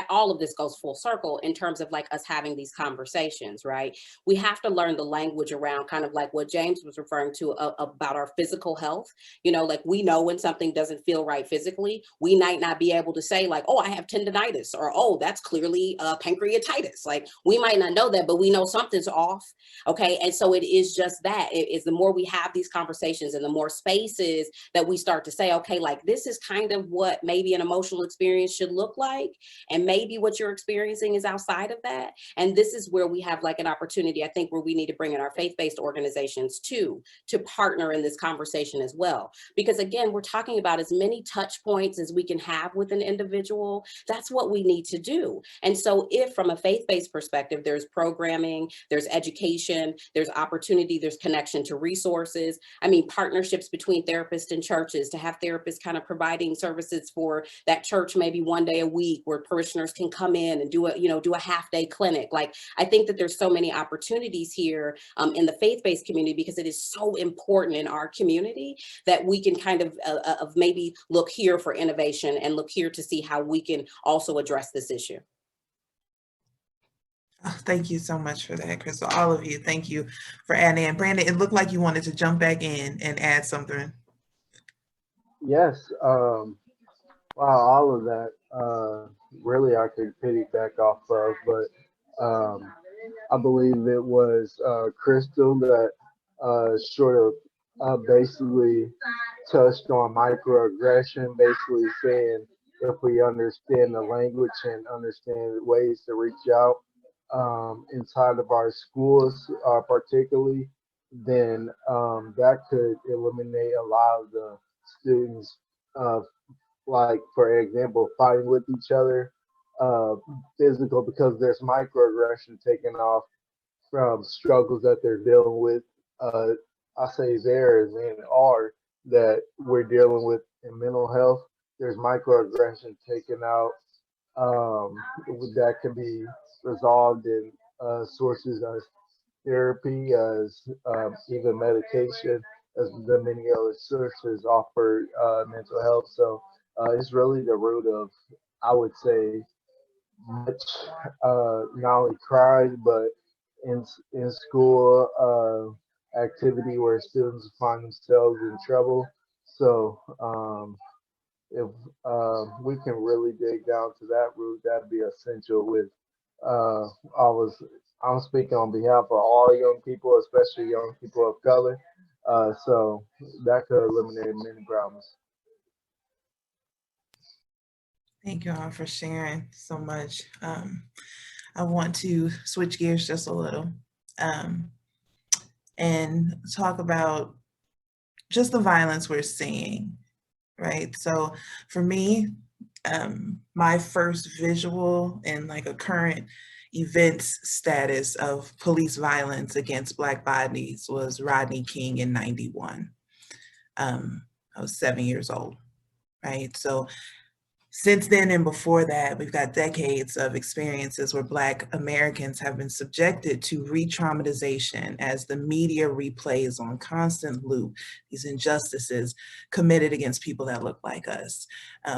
all of this goes full circle in terms of like us having these conversations, right? We have to learn the language around kind of like what James was referring to about our physical health. You know, like we know when something doesn't feel right physically, we might not be able to say like, oh, I have tendinitis, or oh, that's clearly pancreatitis. Like we might not know that, but we know something's off. Okay. And so it is just that it is the more we have these conversations and the more spaces that we start to say, okay, like this is kind of what maybe an emotional experience should look like. And maybe what you're experiencing is outside of that. And this is where we have like an opportunity, I think, where we need to bring in our faith-based organizations too, to partner in this conversation as well. Because again, we're talking about as many touch points as we can have with an individual. That's what we need to do. And so if from a faith-based perspective, there's programming, there's education, there's opportunity, there's connection to resources. I mean, partnerships between therapists and churches to have therapists kind of providing services for that church, maybe one day a week where parishioners can come in and do a half-day clinic. Like, I think that there's so many opportunities here in the faith-based community because it is so important in our community that we can kind of maybe look here for innovation and look here to see how we can also address this issue. Oh, thank you so much for that, Crystal. All of you, thank you for adding in. Brandon, it looked like you wanted to jump back in and add something. Yes. Wow, all of that. Really, I could piggyback off of, but I believe it was Crystal that sort of basically touched on microaggression, basically saying if we understand the language and understand ways to reach out inside of our schools, particularly, then that could eliminate a lot of the students, like, for example, fighting with each other, physical, because there's microaggression taken off from struggles that they're dealing with. I say there is and are that we're dealing with in mental health. There's microaggression taken out that can be resolved in sources as therapy, as even medication, as the many other sources offer mental health. So it's really the root of, I would say, much not only crime, but in school activity where students find themselves in trouble. So if we can really dig down to that root, that'd be essential. With I'm speaking on behalf of all young people, especially young people of color. So that could eliminate many problems. Thank you all for sharing so much. I want to switch gears just a little and talk about just the violence we're seeing, right? So for me, my first visual and like a current events status of police violence against Black bodies was Rodney King in '91. I was 7 years old, right? So since then and before that, we've got decades of experiences where Black Americans have been subjected to re-traumatization as the media replays on constant loop these injustices committed against people that look like us.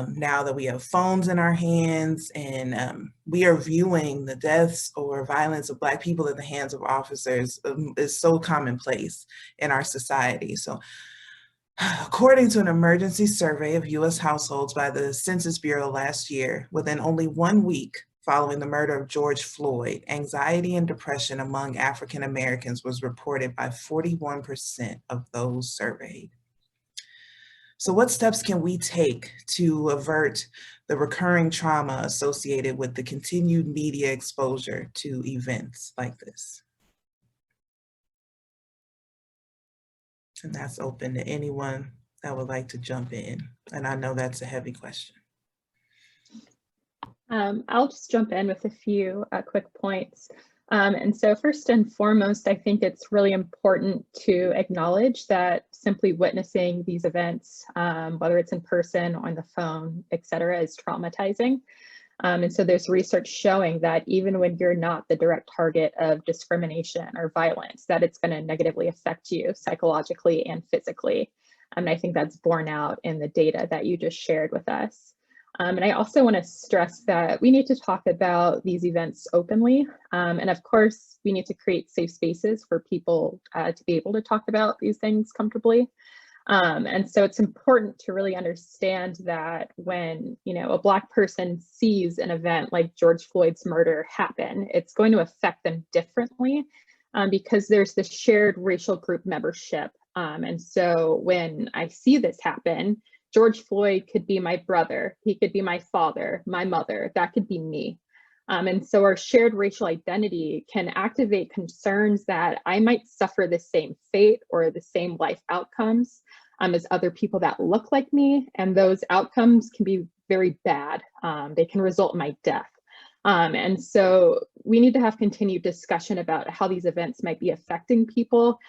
Now that we have phones in our hands and we are viewing the deaths or violence of Black people at the hands of officers is so commonplace in our society. So according to an emergency survey of US households by the Census Bureau last year, within only 1 week following the murder of George Floyd, anxiety and depression among African Americans was reported by 41% of those surveyed. So what steps can we take to avert the recurring trauma associated with the continued media exposure to events like this? And that's open to anyone that would like to jump in. And I know that's a heavy question. I'll just jump in with a few quick points. And so first and foremost, I think it's really important to acknowledge that simply witnessing these events, whether it's in person, on the phone, et cetera, is traumatizing. And so there's research showing that even when you're not the direct target of discrimination or violence, that it's going to negatively affect you psychologically and physically. And I think that's borne out in the data that you just shared with us. And I also want to stress that we need to talk about these events openly. And of course, we need to create safe spaces for people to be able to talk about these things comfortably. And so it's important to really understand that when, a Black person sees an event like George Floyd's murder happen, it's going to affect them differently because there's this shared racial group membership. And so when I see this happen, George Floyd could be my brother, he could be my father, my mother, that could be me. And so our shared racial identity can activate concerns that I might suffer the same fate or the same life outcomes as other people that look like me. And those outcomes can be very bad. They can result in my death. And so we need to have continued discussion about how these events might be affecting people,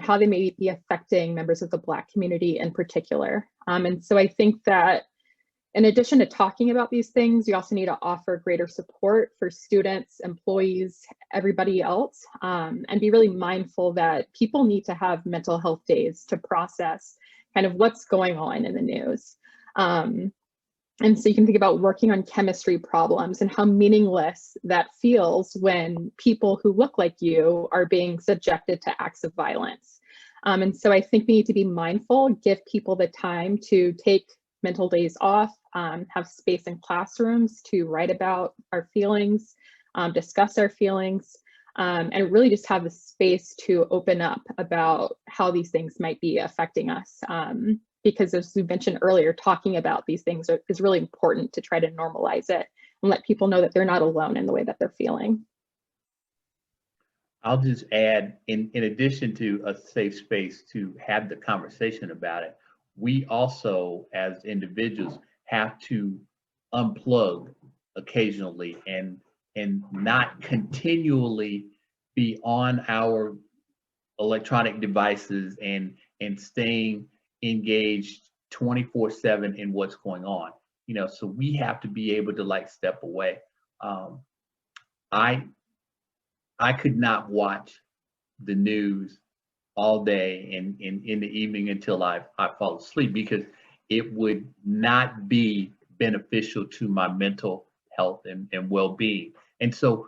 how they may be affecting members of the Black community in particular. And so I think that in addition to talking about these things, you also need to offer greater support for students, employees, everybody else, and be really mindful that people need to have mental health days to process kind of what's going on in the news. And so you can think about working on chemistry problems and how meaningless that feels when people who look like you are being subjected to acts of violence. And so I think we need to be mindful, give people the time to take mental days off, have space in classrooms to write about our feelings, discuss our feelings, and really just have the space to open up about how these things might be affecting us. Because as we mentioned earlier, talking about these things is really important to try to normalize it and let people know that they're not alone in the way that they're feeling. I'll just add, in addition to a safe space to have the conversation about it, we also, as individuals, have to unplug occasionally and not continually be on our electronic devices and staying engaged 24/7 in what's going on. So we have to be able to step away. I could not watch the news all day and in the evening until I fall asleep, because it would not be beneficial to my mental health and well-being. And so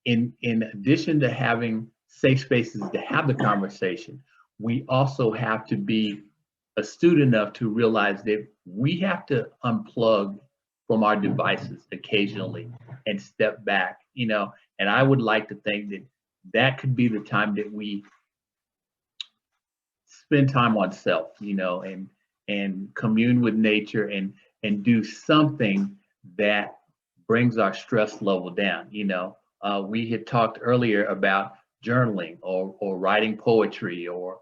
in addition to having safe spaces to have the conversation, we also have to be astute enough to realize that we have to unplug from our devices occasionally and step back, and I would like to think that could be the time that we spend time on self, and commune with nature and do something that brings our stress level down. We had talked earlier about journaling or writing poetry or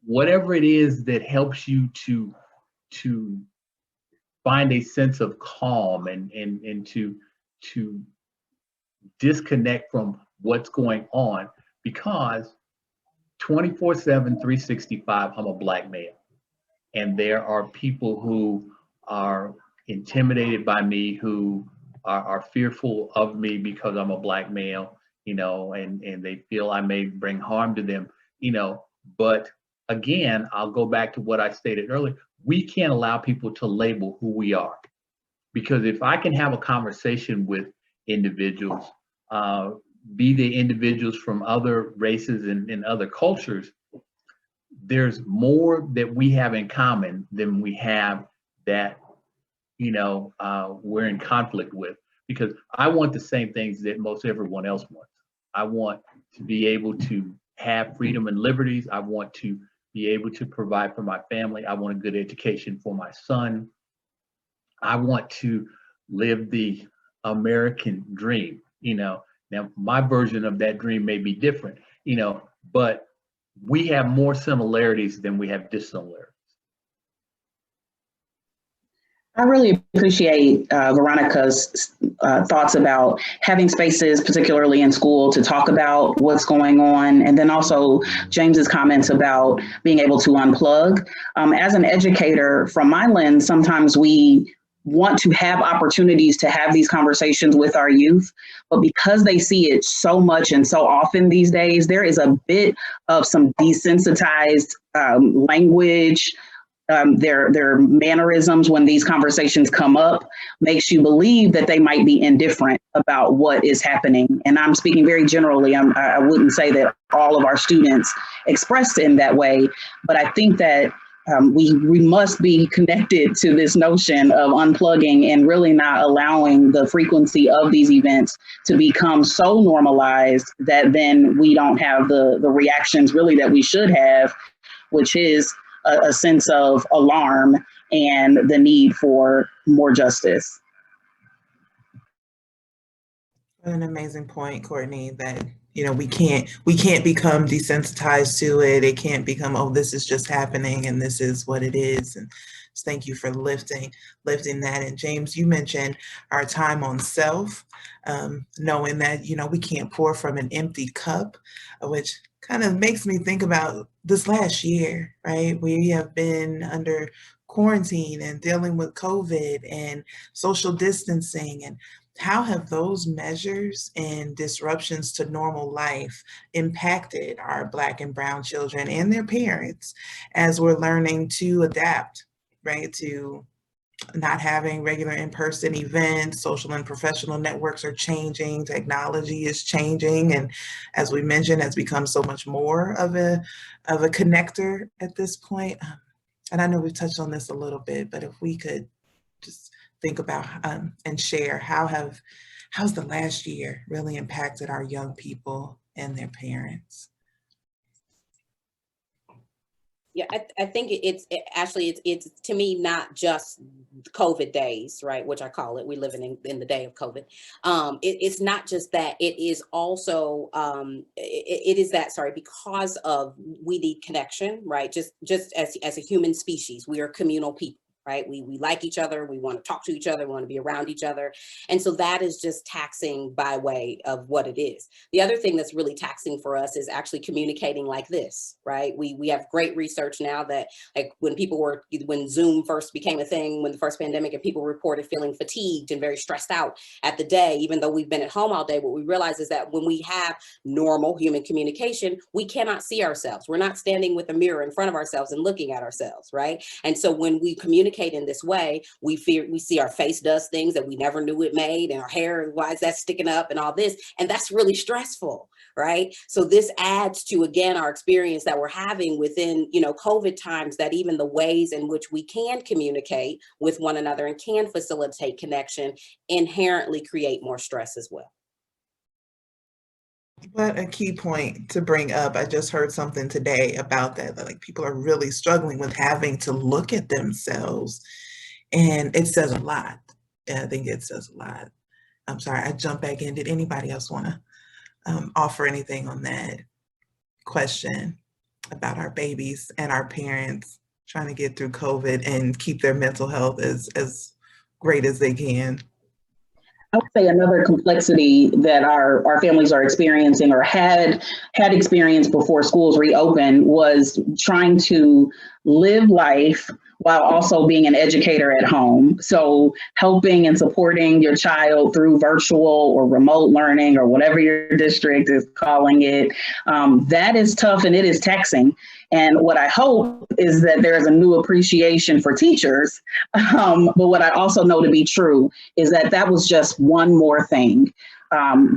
whatever it is that helps you to find a sense of calm and to disconnect from what's going on, because 24/7, 365, I'm a Black male. And there are people who are intimidated by me, who are fearful of me because I'm a Black male, and they feel I may bring harm to them, but again, I'll go back to what I stated earlier. We can't allow people to label who we are, because if I can have a conversation with individuals, be they individuals from other races and other cultures, there's more that we have in common than we have that, we're in conflict with, because I want the same things that most everyone else wants. I want to be able to have freedom and liberties. I want to be able to provide for my family. I want a good education for my son. I want to live the American dream. Now my version of that dream may be different, but we have more similarities than we have dissimilarities. I really appreciate Veronica's thoughts about having spaces, particularly in school, to talk about what's going on. And then also James's comments about being able to unplug. As an educator, from my lens, sometimes we want to have opportunities to have these conversations with our youth, but because they see it so much and so often these days, there is a bit of some desensitized language. Their mannerisms when these conversations come up makes you believe that they might be indifferent about what is happening. And I'm speaking very generally. I wouldn't say that all of our students expressed in that way, but I think that we must be connected to this notion of unplugging and really not allowing the frequency of these events to become so normalized that then we don't have the reactions really that we should have, which is a sense of alarm and the need for more justice. An amazing point, Courtney, that we can't become desensitized to it. It can't become, oh, this is just happening and this is what it is. And thank you for lifting that. And James, you mentioned our time on self, knowing that we can't pour from an empty cup, which kind of makes me think about this last year, right? We have been under quarantine and dealing with COVID and social distancing, and how have those measures and disruptions to normal life impacted our Black and Brown children and their parents as we're learning to adapt, right, to not having regular in-person events? Social and professional networks are changing, technology is changing, and as we mentioned, has become so much more of a connector at this point. And I know we've touched on this a little bit, but if we could just think about and share how's the last year really impacted our young people and their parents? Yeah, I think it's to me not just COVID days, right? Which I call it. We're living in the day of COVID. It's not just that. It is also it is that, sorry, because of we need connection, right? Just as a human species, we are communal people. Right? We like each other. We want to talk to each other. We want to be around each other. And so that is just taxing by way of what it is. The other thing that's really taxing for us is actually communicating like this, right? We have great research now that like when Zoom first became a thing, when the first pandemic, and people reported feeling fatigued and very stressed out at the day, even though we've been at home all day, what we realize is that when we have normal human communication, we cannot see ourselves. We're not standing with a mirror in front of ourselves and looking at ourselves, right? And so when we communicate in this way, we see our face does things that we never knew it made, and our hair, why is that sticking up, and all this, and that's really stressful, right? So this adds to, again, our experience that we're having within COVID times, that even the ways in which we can communicate with one another and can facilitate connection inherently create more stress as well. But a key point to bring up, I just heard something today about that, like people are really struggling with having to look at themselves, and it says a lot, Yeah, I think it says a lot. I'm sorry, I jumped back in. Did anybody else want to offer anything on that question about our babies and our parents trying to get through COVID and keep their mental health as great as they can? I would say another complexity that our families are experiencing or had experienced before schools reopened was trying to live life while also being an educator at home. So helping and supporting your child through virtual or remote learning or whatever your district is calling it, that is tough and it is taxing. And what I hope is that there is a new appreciation for teachers. But what I also know to be true is that that was just one more thing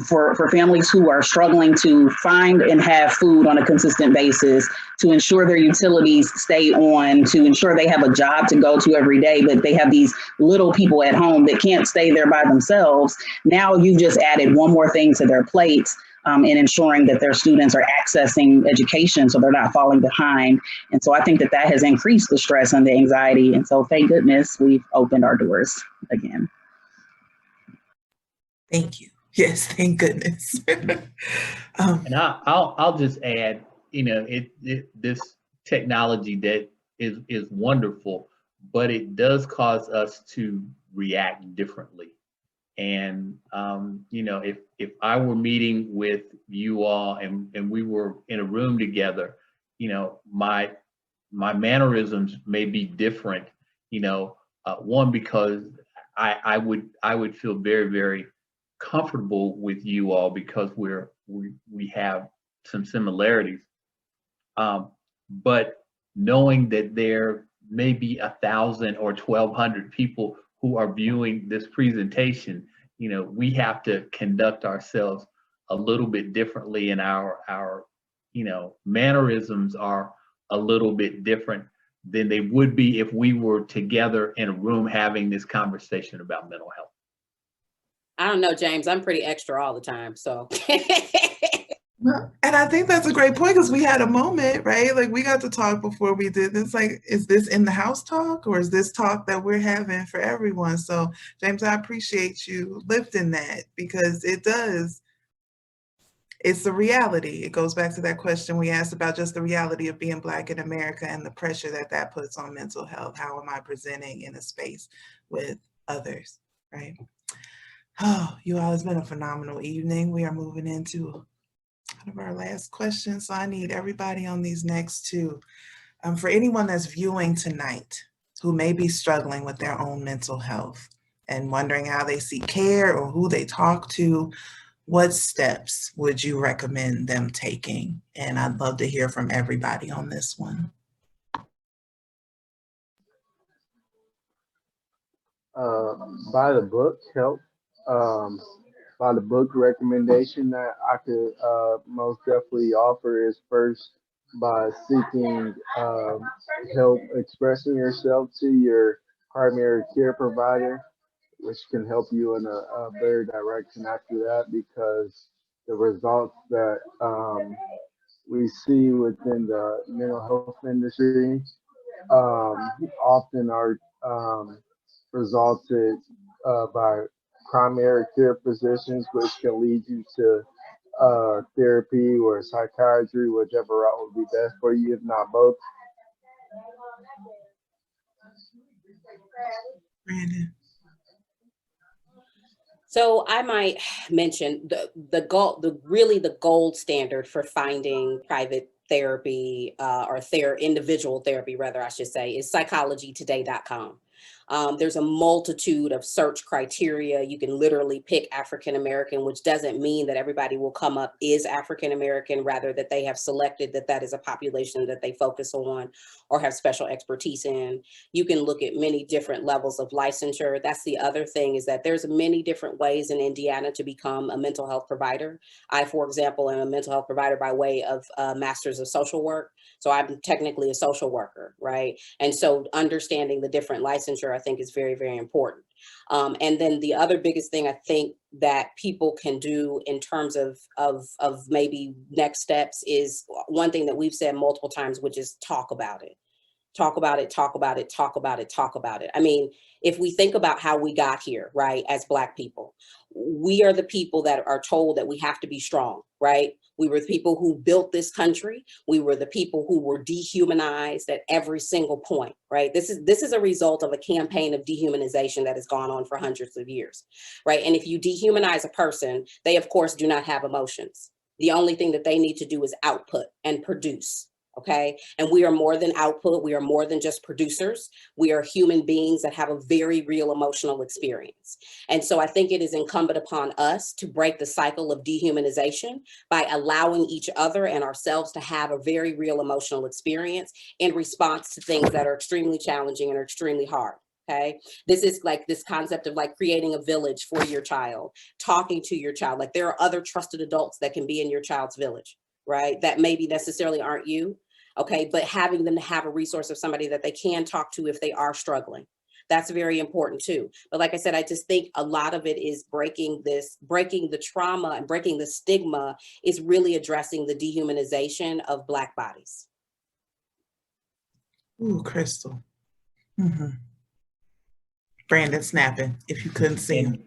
for families who are struggling to find and have food on a consistent basis, to ensure their utilities stay on, to ensure they have a job to go to every day, but they have these little people at home that can't stay there by themselves. Now you've just added one more thing to their plates in ensuring that their students are accessing education so they're not falling behind. And so I think that that has increased the stress and the anxiety. And so thank goodness we've opened our doors again. Thank you. Yes, thank goodness. And I'll just add, you know, this technology that is wonderful, but it does cause us to react differently. And you know, if I were meeting with you all and we were in a room together, you know, my mannerisms may be different. You know, one, because I would feel very, very comfortable with you all because we have some similarities. But knowing that there may be 1,000 or 1,200 people who are viewing this presentation, you know, we have to conduct ourselves a little bit differently, and our you know, mannerisms are a little bit different than they would be if we were together in a room having this conversation about mental health. I don't know, James, I'm pretty extra all the time, so. And I think that's a great point, because we had a moment, right? Like, we got to talk before we did this. Like, is this in the house talk, or is this talk that we're having for everyone? So, James, I appreciate you lifting that, because it does. It's the reality. It goes back to that question we asked about just the reality of being Black in America and the pressure that that puts on mental health. How am I presenting in a space with others, right? Oh, you all, it's been a phenomenal evening. We are moving into one of our last questions, so I need everybody on these next two. For anyone that's viewing tonight who may be struggling with their own mental health and wondering how they seek care or who they talk to, what steps would you recommend them taking? And I'd love to hear from everybody on this one. Buy the book, help. By the book recommendation that I could most definitely offer is, first, by seeking help expressing yourself to your primary care provider, which can help you in a better direction after that, because the results that we see within the mental health industry often are resulted by primary care physicians, which can lead you to therapy or psychiatry, whichever route would be best for you, if not both. Brandon. So I might mention the gold standard for finding private therapy or individual therapy, rather, I should say, is psychologytoday.com. There's a multitude of search criteria. You can literally pick African-American, which doesn't mean that everybody will come up is African-American, rather that they have selected that is a population that they focus on or have special expertise in. You can look at many different levels of licensure. That's the other thing, is that there's many different ways in Indiana to become a mental health provider. I, for example, am a mental health provider by way of Masters of Social Work. So I'm technically a social worker, right? And so understanding the different licensure, I think, is very, very important. And then the other biggest thing I think that people can do in terms of maybe next steps is one thing that we've said multiple times, which is talk about it. talk about it, talk about it, talk about it, talk about it. I mean, if we think about how we got here, right, as Black people, we are the people that are told that we have to be strong, right? We were the people who built this country. We were the people who were dehumanized at every single point, right? This is a result of a campaign of dehumanization that has gone on for hundreds of years, right? And if you dehumanize a person, they of course do not have emotions. The only thing that they need to do is output and produce. Okay. And we are more than output. We are more than just producers. We are human beings that have a very real emotional experience. And so I think it is incumbent upon us to break the cycle of dehumanization by allowing each other and ourselves to have a very real emotional experience in response to things that are extremely challenging and are extremely hard. Okay. This is like this concept of like creating a village for your child, talking to your child. Like there are other trusted adults that can be in your child's village, right? That maybe necessarily aren't you. Okay, but having them to have a resource of somebody that they can talk to if they are struggling. That's very important too. But like I said, I just think a lot of it is breaking the trauma and breaking the stigma is really addressing the dehumanization of Black bodies. Ooh, Crystal. Mm-hmm. Brandon snapping, if you couldn't see him.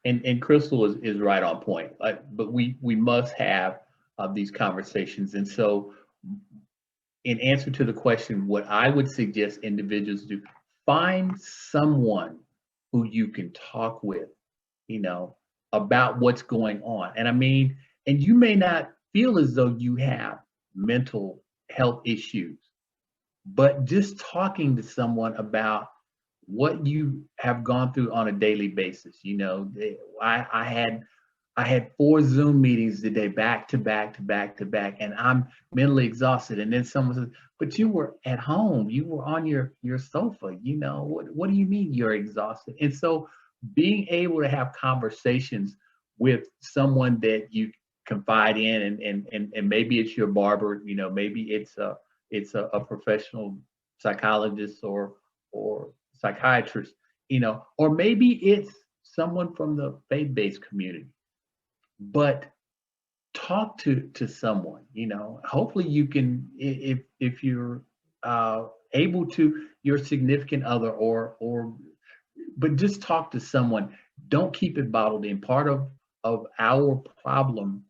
And Crystal is right on point. But we must have these conversations. And so in answer to the question, what I would suggest individuals do, find someone who you can talk with, about what's going on. And I mean, and you may not feel as though you have mental health issues, but just talking to someone about what you have gone through on a daily basis. I had 4 Zoom meetings today, back to back to back to back, and I'm mentally exhausted. And then someone says, but you were at home, you were on your sofa, what do you mean you're exhausted? And so being able to have conversations with someone that you confide in, and maybe it's your barber, maybe it's a professional psychologist or psychiatrist, or maybe it's someone from the faith-based community. But talk to someone, hopefully you can, if you're able to, your significant other but just talk to someone. Don't keep it bottled in. Part of our problem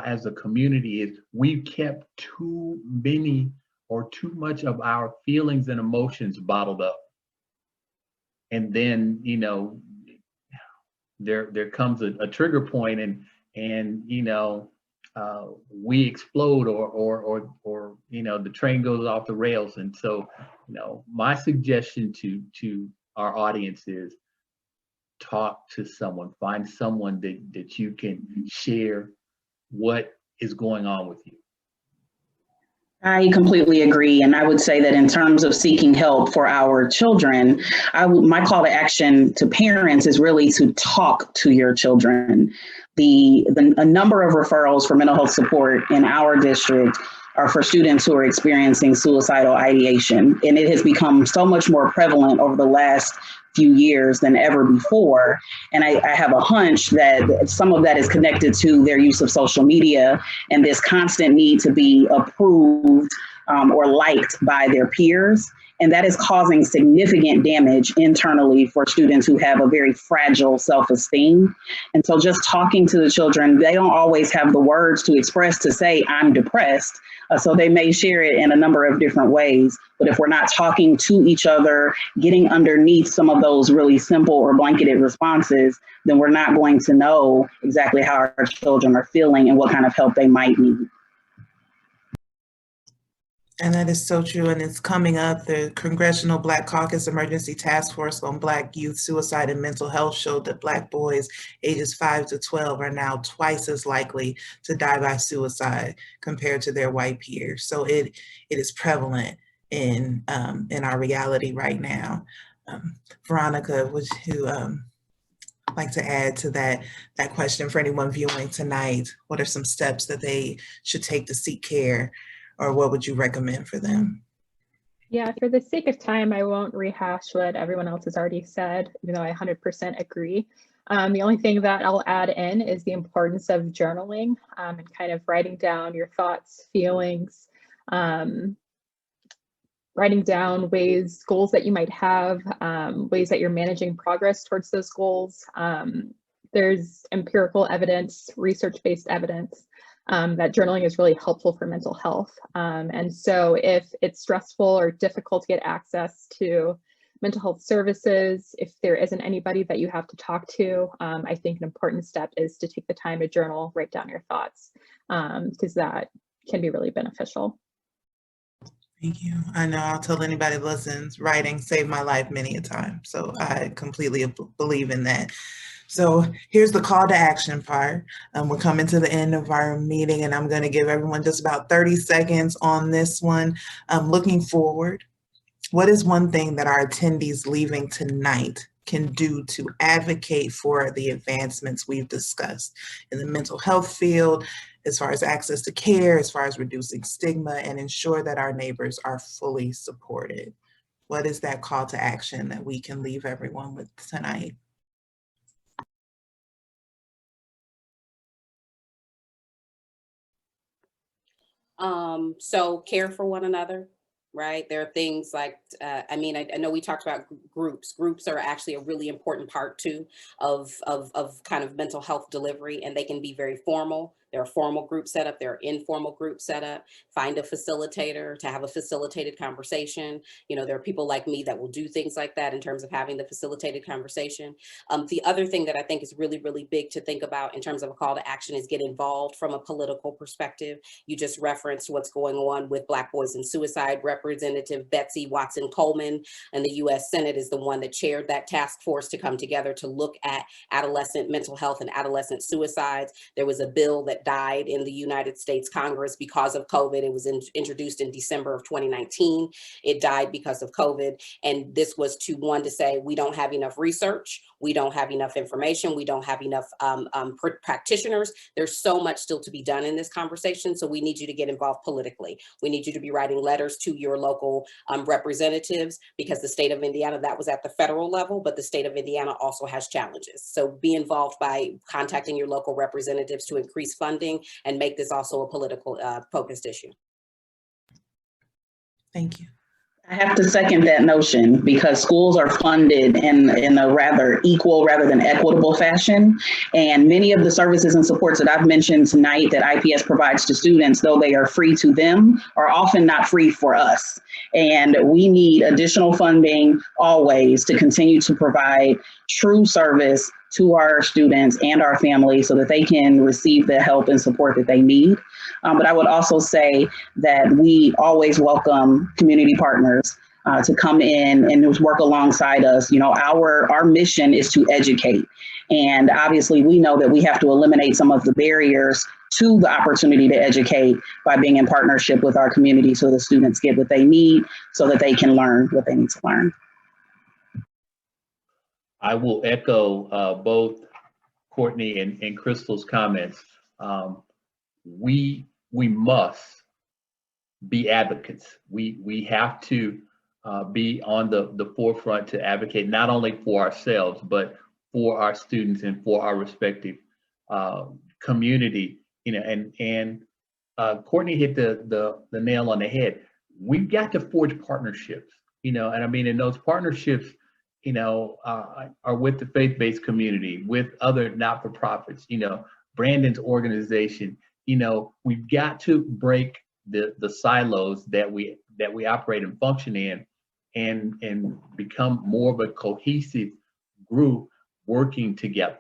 as a community is we've kept too many or too much of our feelings and emotions bottled up. And then, there comes a trigger point and we explode or the train goes off the rails. And so, my suggestion to our audience is talk to someone, find someone that you can share what is going on with you. I completely agree. And I would say that in terms of seeking help for our children, my call to action to parents is really to talk to your children. A number of referrals for mental health support in our district are for students who are experiencing suicidal ideation. And it has become so much more prevalent over the last few years than ever before. And I have a hunch that some of that is connected to their use of social media and this constant need to be approved or liked by their peers. And that is causing significant damage internally for students who have a very fragile self-esteem. And so just talking to the children, they don't always have the words to express to say, I'm depressed. So they may share it in a number of different ways. But if we're not talking to each other, getting underneath some of those really simple or blanketed responses, then we're not going to know exactly how our children are feeling and what kind of help they might need. And that is so true. And it's coming up. The Congressional Black Caucus Emergency Task Force on Black Youth Suicide and Mental Health showed that Black boys ages 5 to 12 are now twice as likely to die by suicide compared to their white peers. So it is prevalent in our reality right now. Veronica, would you like to add to that question for anyone viewing tonight? What are some steps that they should take to seek care? Or what would you recommend for them? Yeah, for the sake of time, I won't rehash what everyone else has already said, even though I 100% agree. The only thing that I'll add in is the importance of journaling and kind of writing down your thoughts, feelings, writing down goals that you might have, ways that you're managing progress towards those goals. There's empirical evidence, research-based evidence that journaling is really helpful for mental health. And so if it's stressful or difficult to get access to mental health services, if there isn't anybody that you have to talk to, I think an important step is to take the time to journal, write down your thoughts, because that can be really beneficial. Thank you. I know I'll tell anybody that listens, writing saved my life many a time. So I completely believe in that. So here's the call to action part. We're coming to the end of our meeting, and I'm going to give everyone just about 30 seconds on this one. Looking forward, what is one thing that our attendees leaving tonight can do to advocate for the advancements we've discussed in the mental health field, as far as access to care, as far as reducing stigma, and ensure that our neighbors are fully supported? What is that call to action that we can leave everyone with tonight? So care for one another, right? There are things like, I know we talked about groups. Groups are actually a really important part too of kind of mental health delivery, and they can be very formal. There are formal group setup, there are informal group setup. Find a facilitator to have a facilitated conversation. You know, there are people like me that will do things like that in terms of having the facilitated conversation. The other thing that I think is really, really big to think about in terms of a call to action is get involved from a political perspective. You just referenced what's going on with Black Boys and Suicide. Representative Betsy Watson Coleman in the US Senate is the one that chaired that task force to come together to look at adolescent mental health and adolescent suicides. There was a bill that died in the United States Congress because of COVID. It was introduced in December of 2019. It died because of COVID. And this was to say, we don't have enough research. We don't have enough information. We don't have enough practitioners. There's so much still to be done in this conversation. So we need you to get involved politically. We need you to be writing letters to your local representatives, because the state of Indiana, that was at the federal level, but the state of Indiana also has challenges. So be involved by contacting your local representatives to increase funding and make this also a political focused issue. Thank you. I have to second that notion, because schools are funded in a rather equal rather than equitable fashion. And many of the services and supports that I've mentioned tonight that IPS provides to students, though they are free to them, are often not free for us. And we need additional funding always to continue to provide true service to our students and our families so that they can receive the help and support that they need. But I would also say that we always welcome community partners to come in and work alongside us. You know, our mission is to educate. And obviously we know that we have to eliminate some of the barriers to the opportunity to educate by being in partnership with our community so the students get what they need so that they can learn what they need to learn. I will echo both Courtney and Crystal's comments. We must be advocates. We have to be on the forefront to advocate not only for ourselves, but for our students and for our respective community. You know, and Courtney hit the nail on the head. We've got to forge partnerships. You know, and I mean, in those partnerships, you know, are with the faith-based community, with other not-for-profits, you know, Brandon's organization. You know, we've got to break the silos that we operate and function in, and become more of a cohesive group working together.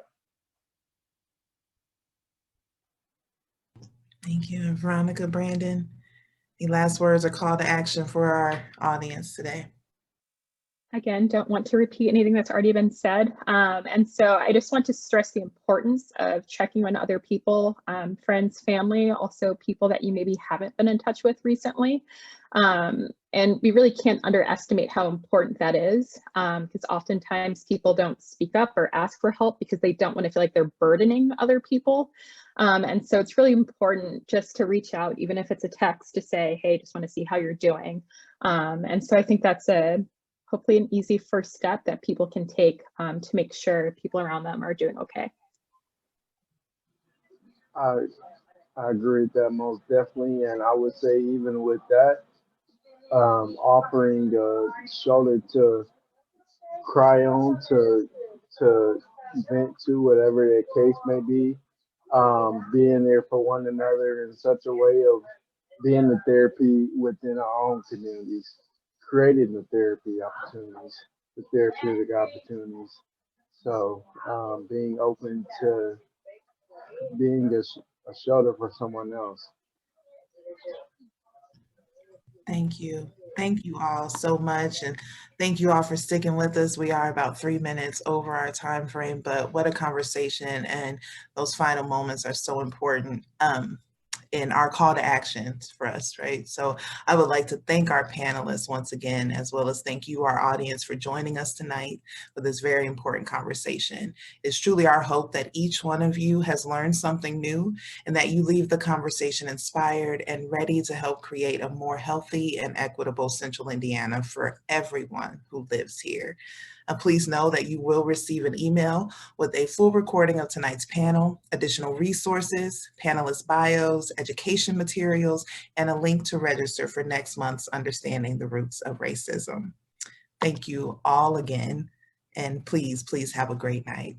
Thank you. And Veronica, Brandon, the last words or call to action for our audience today. Again, don't want to repeat anything that's already been said. And so I just want to stress the importance of checking on other people, friends, family, also people that you maybe haven't been in touch with recently. And we really can't underestimate how important that is, because oftentimes people don't speak up or ask for help because they don't want to feel like they're burdening other people. And so it's really important just to reach out, even if it's a text, to say, hey, just want to see how you're doing. And so I think that's hopefully an easy first step that people can take to make sure people around them are doing okay. I agree with that most definitely. And I would say even with that, offering a shoulder to cry on, to vent to, whatever that case may be. Being there for one another in such a way of being the therapy within our own communities, creating the therapy opportunities, the therapeutic opportunities. So being open to being a shoulder for someone else. Thank you. Thank you all so much. And thank you all for sticking with us. We are about 3 minutes over our time frame, but what a conversation. And those final moments are so important. In our call to actions for us, right? So I would like to thank our panelists once again, as well as thank you, our audience, for joining us tonight for this very important conversation. It's truly our hope that each one of you has learned something new and that you leave the conversation inspired and ready to help create a more healthy and equitable Central Indiana for everyone who lives here. Please know that you will receive an email with a full recording of tonight's panel, additional resources, panelist bios, education materials, and a link to register for next month's Understanding the Roots of Racism. Thank you all again, and please have a great night.